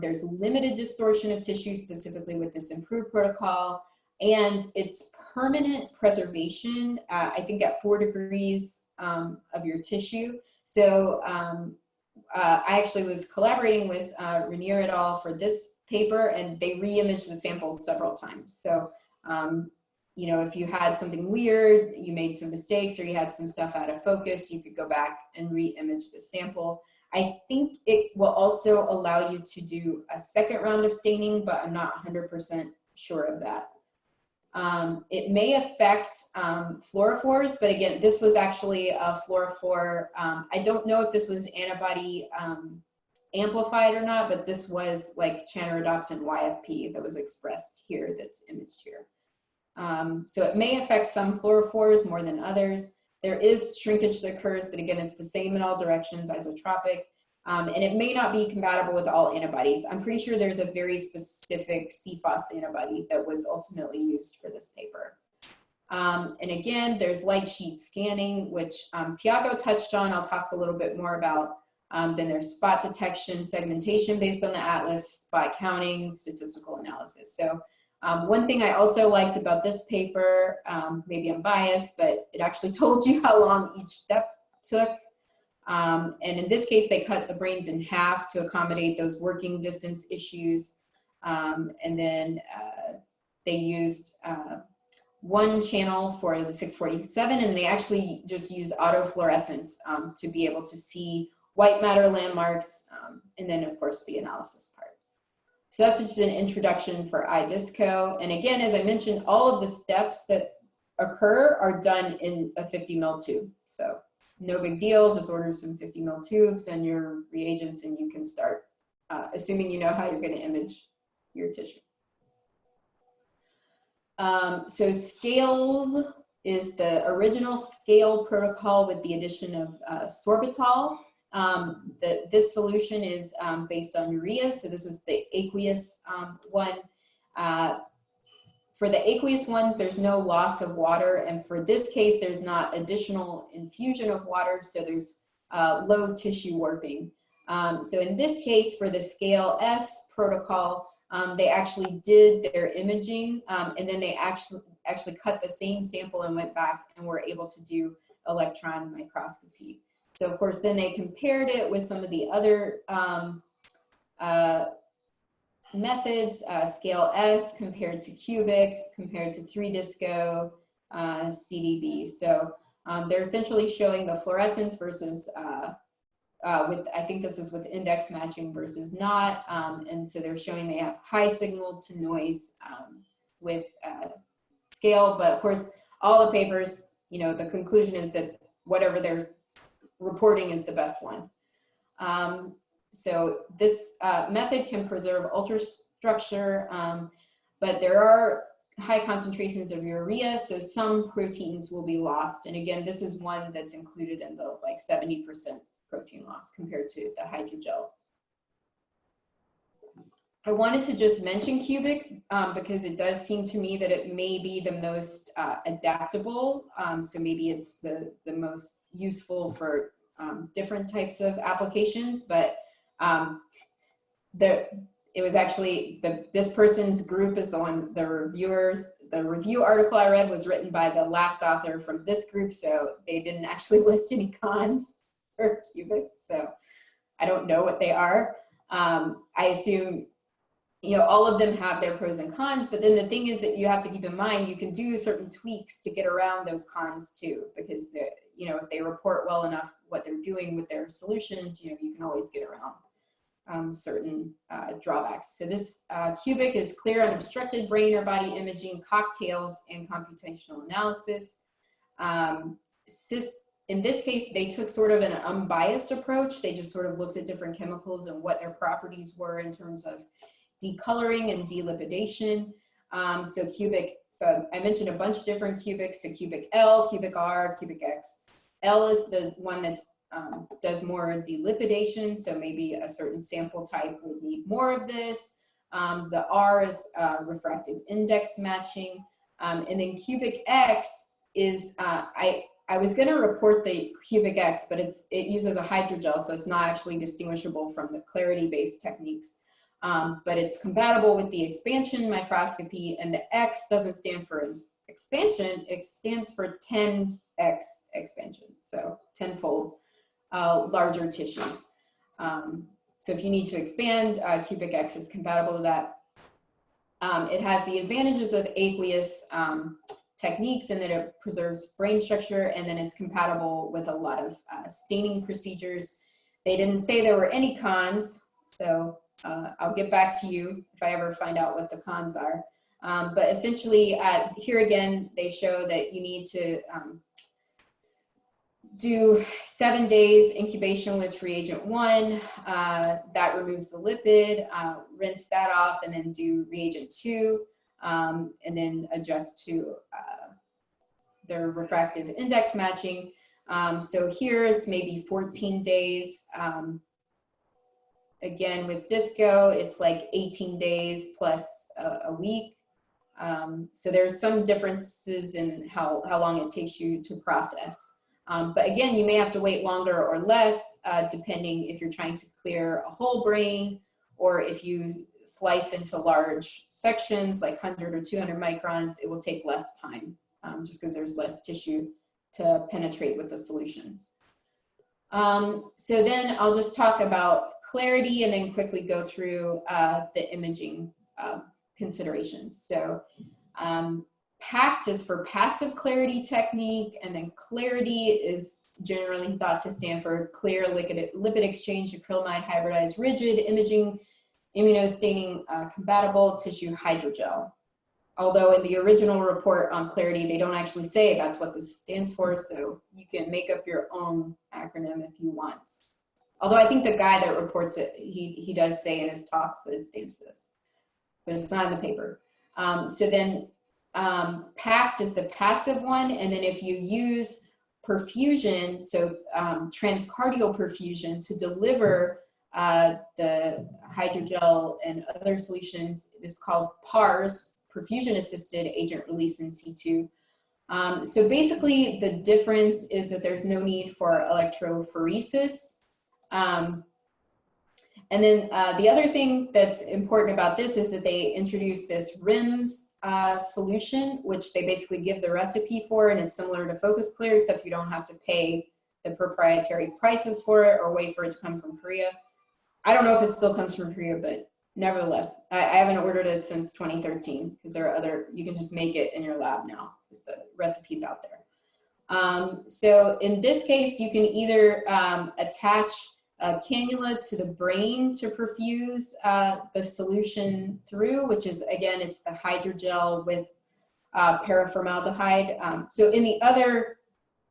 There's limited distortion of tissue, specifically with this improved protocol, and it's permanent preservation, I think at 4 degrees of your tissue. So I actually was collaborating with Rainier et al. For this paper, and they re-imaged the samples several times. So you know, if you had something weird, you made some mistakes, or you had some stuff out of focus, you could go back and re-image the sample. I think it will also allow you to do a second round of staining, but I'm not 100% sure of that. It may affect fluorophores, but again, this was actually a fluorophore. I don't know if this was antibody amplified or not, but this was like chanorodopsin YFP that was expressed here, that's imaged here. So it may affect some fluorophores more than others. There is shrinkage that occurs, but again, it's the same in all directions, isotropic. And it may not be compatible with all antibodies. I'm pretty sure there's a very specific CFOS antibody that was ultimately used for this paper. And again, there's light sheet scanning, which Tiago touched on. I'll talk a little bit more about Then there's spot detection, segmentation based on the atlas, spot counting, statistical analysis. So one thing I also liked about this paper, maybe I'm biased, but it actually told you how long each step took. And in this case, they cut the brains in half to accommodate those working distance issues. And then they used one channel for the 647, and they actually just use autofluorescence to be able to see white matter landmarks, and then of course the analysis part. So that's just an introduction for iDisco. And again, as I mentioned, all of the steps that occur are done in a 50 ml tube. So no big deal, just order some 50 ml tubes and your reagents and you can start, assuming you know how you're going to image your tissue. So scales is the original scale protocol with the addition of sorbitol. This solution is based on urea, so this is the aqueous one. For the aqueous ones, there's no loss of water, and for this case, there's not additional infusion of water, so there's low tissue warping. So in this case, for the scale S protocol, they actually did their imaging, and then they actually cut the same sample and went back and were able to do electron microscopy. So of course, then they compared it with some of the other methods, scale S compared to cubic, compared to 3-disco, CDB. So they're essentially showing the fluorescence versus with, I think this is with index matching versus not. And so they're showing they have high signal to noise with scale, but of course, all the papers, you know, the conclusion is that whatever they're reporting is the best one. So this method can preserve ultrastructure, but there are high concentrations of urea, so some proteins will be lost. And again, this is one that's included in the like 70% protein loss compared to the hydrogel. I wanted to just mention cubic because it does seem to me that it may be the most adaptable. So maybe it's the most useful for different types of applications, but it was actually, this person's group is the one, the review article I read was written by the last author from this group, so they didn't actually list any cons for cubic, so I don't know what they are. I assume, you know, all of them have their pros and cons, but then the thing is that you have to keep in mind, you can do certain tweaks to get around those cons too, because you know, if they report well enough what they're doing with their solutions, you know, you can always get around certain drawbacks. So this cubic is clear unobstructed brain or body imaging, cocktails, and computational analysis. In this case, they took sort of an unbiased approach. They just sort of looked at different chemicals and what their properties were in terms of decoloring and delipidation. So cubic, so I mentioned a bunch of different cubics, so cubic L, cubic R, cubic X. L is the one that does more delipidation, so maybe a certain sample type would need more of this. The R is refractive index matching. And then cubic X is, I was gonna report the cubic X, but it uses a hydrogel, so it's not actually distinguishable from the clarity-based techniques. But it's compatible with the expansion microscopy, and the X doesn't stand for expansion, it stands for 10x expansion, so tenfold larger tissues. So if you need to expand, cubic X is compatible with that. It has the advantages of aqueous techniques in that it preserves brain structure, and then it's compatible with a lot of staining procedures. They didn't say there were any cons, so I'll get back to you if I ever find out what the cons are. But essentially, here again, they show that you need to do 7 days incubation with reagent 1. That removes the lipid, rinse that off, and then do reagent 2, and then adjust to their refractive index matching. So here it's maybe 14 days. Again, with disco, it's like 18 days plus a week. So there's some differences in how long it takes you to process. But again, you may have to wait longer or less, depending if you're trying to clear a whole brain, or if you slice into large sections, like 100 or 200 microns, it will take less time, just because there's less tissue to penetrate with the solutions. So then I'll just talk about clarity and then quickly go through the imaging considerations. So PACT is for passive clarity technique, and then clarity is generally thought to stand for clear lipid exchange acrylamide hybridized rigid imaging immunostaining compatible tissue hydrogel. Although in the original report on clarity, they don't actually say that's what this stands for, so you can make up your own acronym if you want. Although I think the guy that reports it, he does say in his talks that it stands for this, but it's not in the paper. So then PACT is the passive one, and then if you use perfusion, so transcardial perfusion to deliver the hydrogel and other solutions, is called PARS, perfusion assisted agent release in situ. So basically the difference is that there's no need for electrophoresis. And then the other thing that's important about this is that they introduced this RIMS solution, which they basically give the recipe for, and it's similar to Focus Clear, except you don't have to pay the proprietary prices for it or wait for it to come from Korea. I don't know if it still comes from Korea, but nevertheless, I haven't ordered it since 2013 because there are other, you can just make it in your lab now because the recipe's out there. So in this case, you can either attach a cannula to the brain to perfuse the solution through, which is, again, it's the hydrogel with paraformaldehyde. So in the other,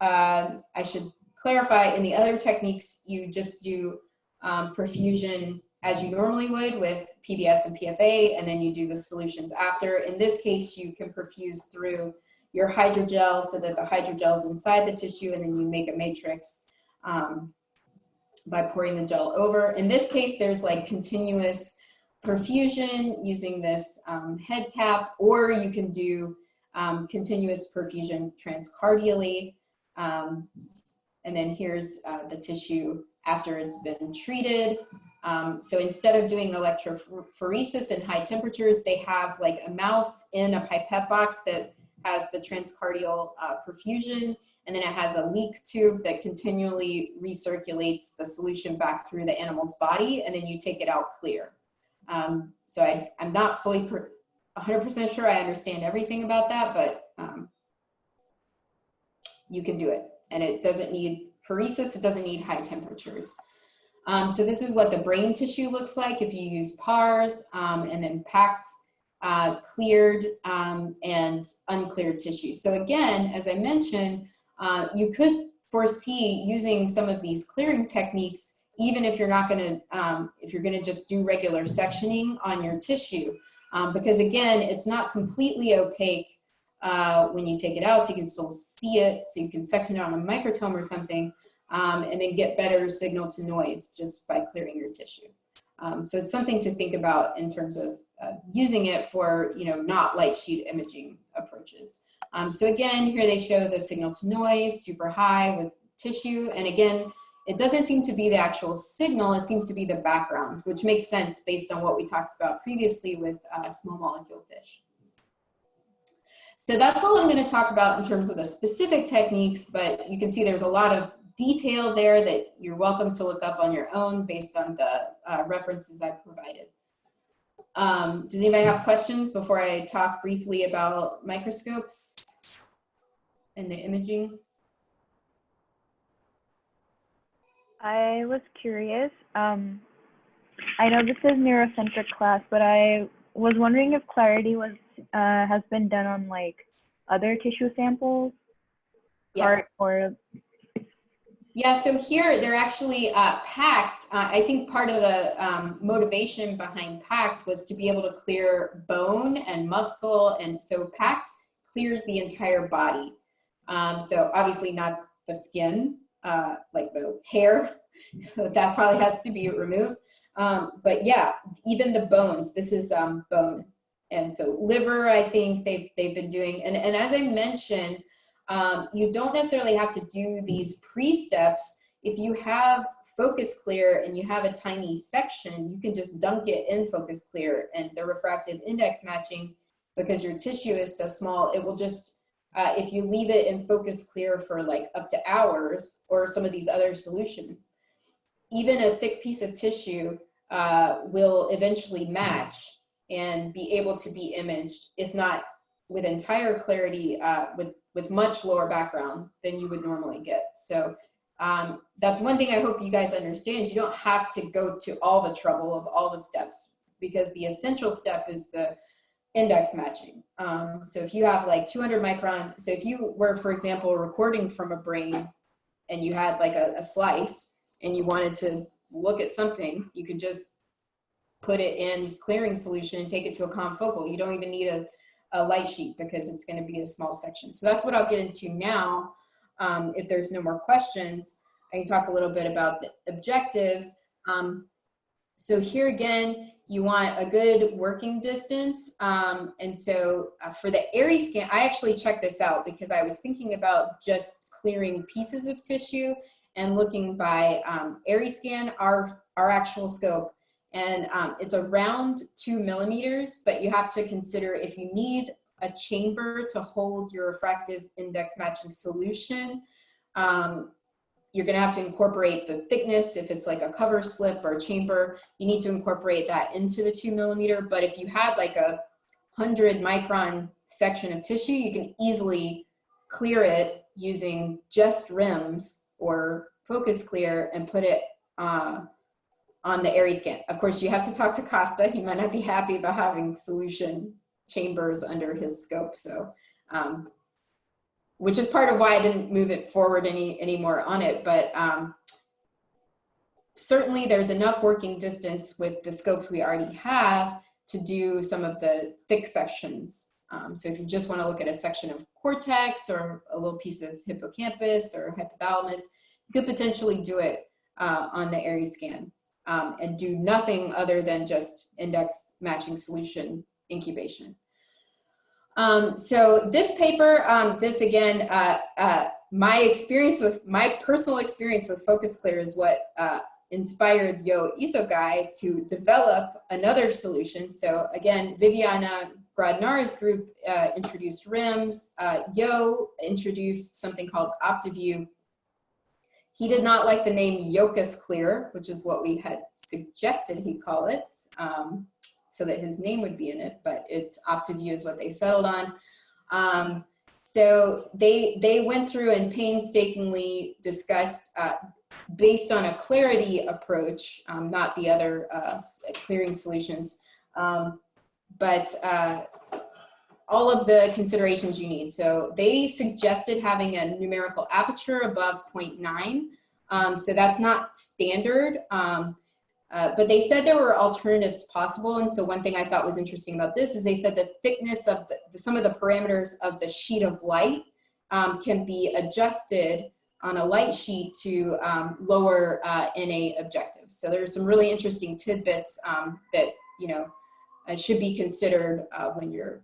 I should clarify, in the other techniques, you just do perfusion as you normally would with PBS and PFA, and then you do the solutions after. In this case, you can perfuse through your hydrogel so that the hydrogel is inside the tissue, and then you make a matrix by pouring the gel over. In this case, there's like continuous perfusion using this head cap, or you can do continuous perfusion transcardially. And then here's the tissue after it's been treated. So instead of doing electrophoresis in high temperatures, they have like a mouse in a pipette box that has the transcardial perfusion, and then it has a leak tube that continually recirculates the solution back through the animal's body, and then you take it out clear. So I'm not fully 100% sure I understand everything about that, but you can do it. And it doesn't need phoresis, it doesn't need high temperatures. So this is what the brain tissue looks like if you use PARS, and then PACT, cleared and uncleared tissue. So again, as I mentioned, you could foresee using some of these clearing techniques, even if you're not going to, if you're going to just do regular sectioning on your tissue, because again, it's not completely opaque when you take it out, so you can still see it, so you can section it on a microtome or something, and then get better signal to noise just by clearing your tissue. So it's something to think about in terms of using it for, not light sheet imaging approaches. So again, here they show the signal to noise, super high with tissue. And again, it doesn't seem to be the actual signal, it seems to be the background, which makes sense based on what we talked about previously with small molecule fish. So that's all I'm going to talk about in terms of the specific techniques, but you can see there's a lot of detail there that you're welcome to look up on your own based on the references I provided. Does anybody have questions before I talk briefly about microscopes and the imaging? I was curious. I know this is neurocentric class, but I was wondering if clarity was has been done on like other tissue samples. Yes. Or yeah, so here they're actually PACT. I think part of the motivation behind PACT was to be able to clear bone and muscle, and so PACT clears the entire body. So obviously not the skin, like the hair, that probably has to be removed. But yeah, even the bones, this is bone. And so liver, I think they've been doing, and as I mentioned, You don't necessarily have to do these pre-steps. If you have focus clear and you have a tiny section, you can just dunk it in focus clear, and the refractive index matching, because your tissue is so small, it will just, if you leave it in focus clear for like up to hours, or some of these other solutions, even a thick piece of tissue will eventually match and be able to be imaged, if not with entire clarity, with much lower background than you would normally get. So that's one thing I hope you guys understand. You don't have to go to all the trouble of all the steps, because the essential step is the index matching. So if you have like 200 micron, so if you were, for example, recording from a brain and you had like a slice and you wanted to look at something, you could just put it in clearing solution and take it to a confocal. You don't even need a light sheet, because it's going to be a small section. So that's what I'll get into now. If there's no more questions, I can talk a little bit about the objectives. So here again, you want a good working distance. And so for the ARI scan, I actually checked this out because I was thinking about just clearing pieces of tissue and looking by ARI scan, our actual scope. And it's around 2 millimeters, but you have to consider if you need a chamber to hold your refractive index matching solution, you're gonna have to incorporate the thickness. If it's like a cover slip or a chamber, you need to incorporate that into the 2 millimeter. But if you had like a 100 micron section of tissue, you can easily clear it using just rims or focus clear and put it on the ARI scan. Of course, you have to talk to Costa. He might not be happy about having solution chambers under his scope. So, which is part of why I didn't move it forward any more on it. But certainly there's enough working distance with the scopes we already have to do some of the thick sections. So if you just want to look at a section of cortex or a little piece of hippocampus or hypothalamus, you could potentially do it on the ARI scan and do nothing other than just index matching solution incubation. So this paper, this again, my personal experience with focus clear is what inspired Yo Isogai to develop another solution. So again, Viviana Grodnar's group introduced RIMS. Yo introduced something called OptiView. He did not like the name Yocus Clear, which is what we had suggested he call it, so that his name would be in it, but it's OptiView is what they settled on. So they went through and painstakingly discussed, based on a clarity approach, not the other clearing solutions, but all of the considerations you need. So they suggested having a numerical aperture above 0.9. So that's not standard, but they said there were alternatives possible. And so one thing I thought was interesting about this is they said the thickness of some of the parameters of the sheet of light can be adjusted on a light sheet to lower NA objectives. So there's some really interesting tidbits that, you know, should be considered when you're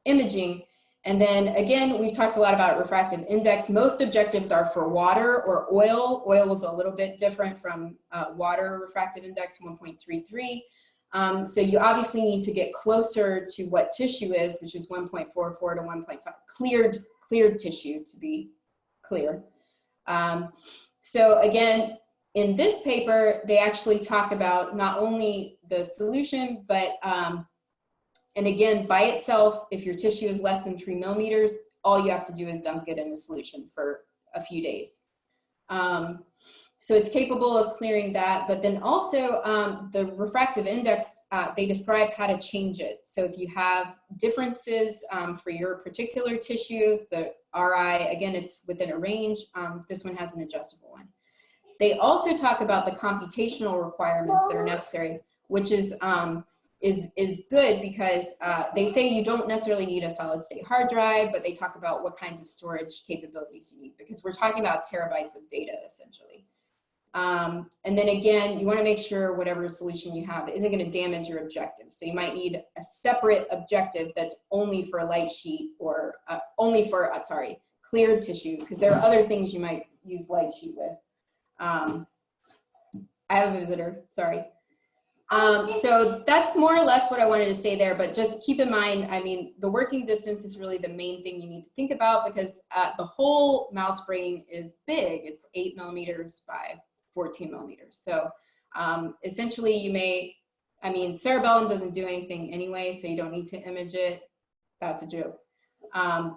imaging. And then again, we've talked a lot about refractive index. Most objectives are for water or oil. Oil is a little bit different from water refractive index, 1.33. So you obviously need to get closer to what tissue is, which is 1.44 to 1.5, cleared tissue to be clear. So again, in this paper, they actually talk about not only the solution, but and again, by itself, if your tissue is less than 3 millimeters, all you have to do is dunk it in the solution for a few days. So it's capable of clearing that, but then also the refractive index, they describe how to change it. So if you have differences for your particular tissues, the RI, again, it's within a range. This one has an adjustable one. They also talk about the computational requirements that are necessary, which is good because they say you don't necessarily need a solid state hard drive, but they talk about what kinds of storage capabilities you need, because we're talking about terabytes of data essentially. And then again, you want to make sure whatever solution you have isn't going to damage your objective. So you might need a separate objective that's only for a light sheet, or only for, cleared tissue, because there are other things you might use light sheet with. I have a visitor, sorry. So that's more or less what I wanted to say there, but just keep in mind, I mean, the working distance is really the main thing you need to think about, because the whole mouse brain is big. It's 8 millimeters by 14 millimeters. So essentially you may, I mean, cerebellum doesn't do anything anyway, so you don't need to image it. That's a joke.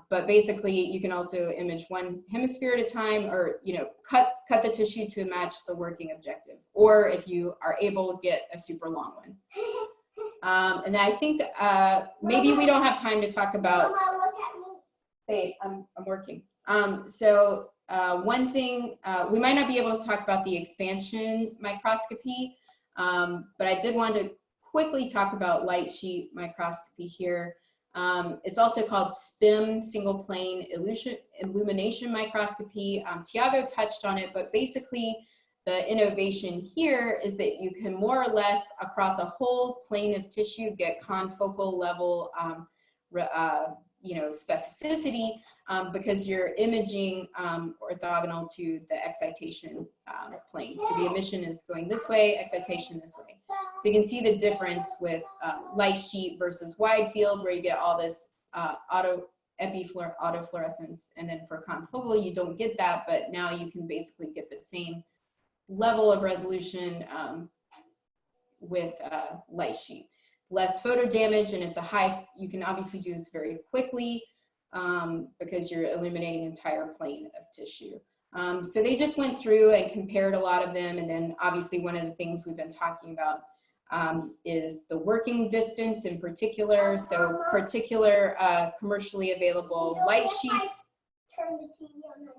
But basically you can also image one hemisphere at a time, or, you know, cut the tissue to match the working objective. Or if you are able, get a super long one. And I think maybe we don't have time to talk about, babe, I'm working. So one thing, we might not be able to talk about the expansion microscopy, but I did want to quickly talk about light sheet microscopy here. It's also called SPIM, single plane illumination microscopy. Tiago touched on it, but basically the innovation here is that you can more or less across a whole plane of tissue get confocal level you know, specificity, because you're imaging orthogonal to the excitation plane. So the emission is going this way, excitation this way. So you can see the difference with light sheet versus wide field, where you get all this autofluorescence, and then for confocal you don't get that, but now you can basically get the same level of resolution with light sheet. Less photo damage, and it's a high, you can obviously do this very quickly because you're illuminating entire plane of tissue. So they just went through and compared a lot of them, and then obviously one of the things we've been talking about is the working distance in particular. So particular commercially available light sheets. Turn the TV on that.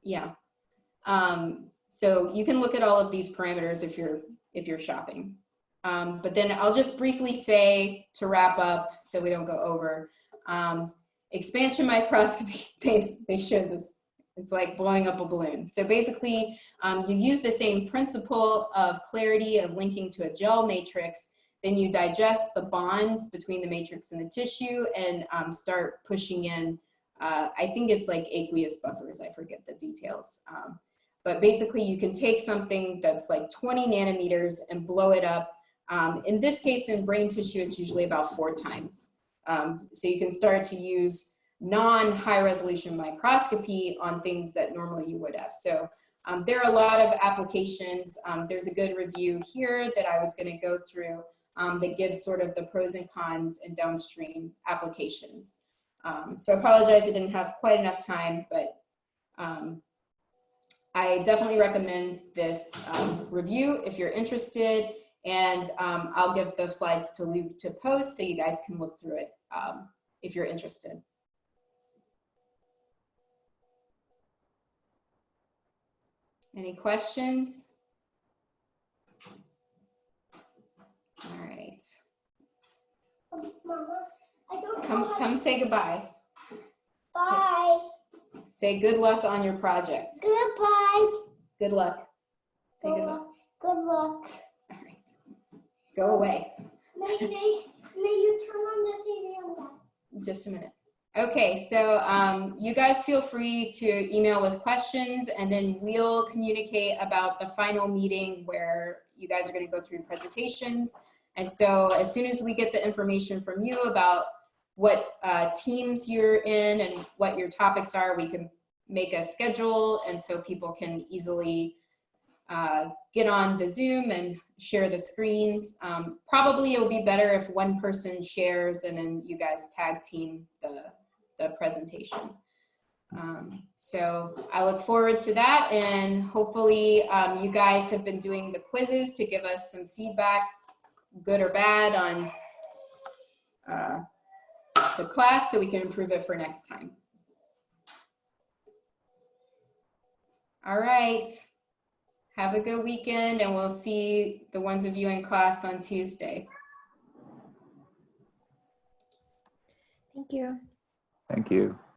Yeah. So you can look at all of these parameters if you're shopping. But then I'll just briefly say, to wrap up so we don't go over, expansion microscopy, they showed this, it's like blowing up a balloon. So basically you use the same principle of clarity of linking to a gel matrix, then you digest the bonds between the matrix and the tissue and start pushing in, I think it's like aqueous buffers, I forget the details. But basically you can take something that's like 20 nanometers and blow it up. In this case, in brain tissue, it's usually about 4 times. So you can start to use non-high resolution microscopy on things that normally you would have. So there are a lot of applications. There's a good review here that I was going to go through that gives sort of the pros and cons and downstream applications. So I apologize I didn't have quite enough time, but I definitely recommend this review if you're interested. And I'll give the slides to Luke to post so you guys can look through it if you're interested. Any questions? All right. Mama, I don't Come say goodbye. Bye. Say good luck on your project. Goodbye. Good luck. Say good luck. Good luck. All right. Go away. May you turn on the TV on that? Just a minute. Okay, so you guys feel free to email with questions, and then we'll communicate about the final meeting where you guys are going to go through presentations. And so as soon as we get the information from you about what teams you're in and what your topics are, we can make a schedule, and so people can easily get on the Zoom and share the screens. Probably it'll be better if one person shares and then you guys tag team the presentation. So I look forward to that, and hopefully you guys have been doing the quizzes to give us some feedback, good or bad, on the class so we can improve it for next time. All right. Have a good weekend, and we'll see the ones of you in class on Tuesday. Thank you. Thank you.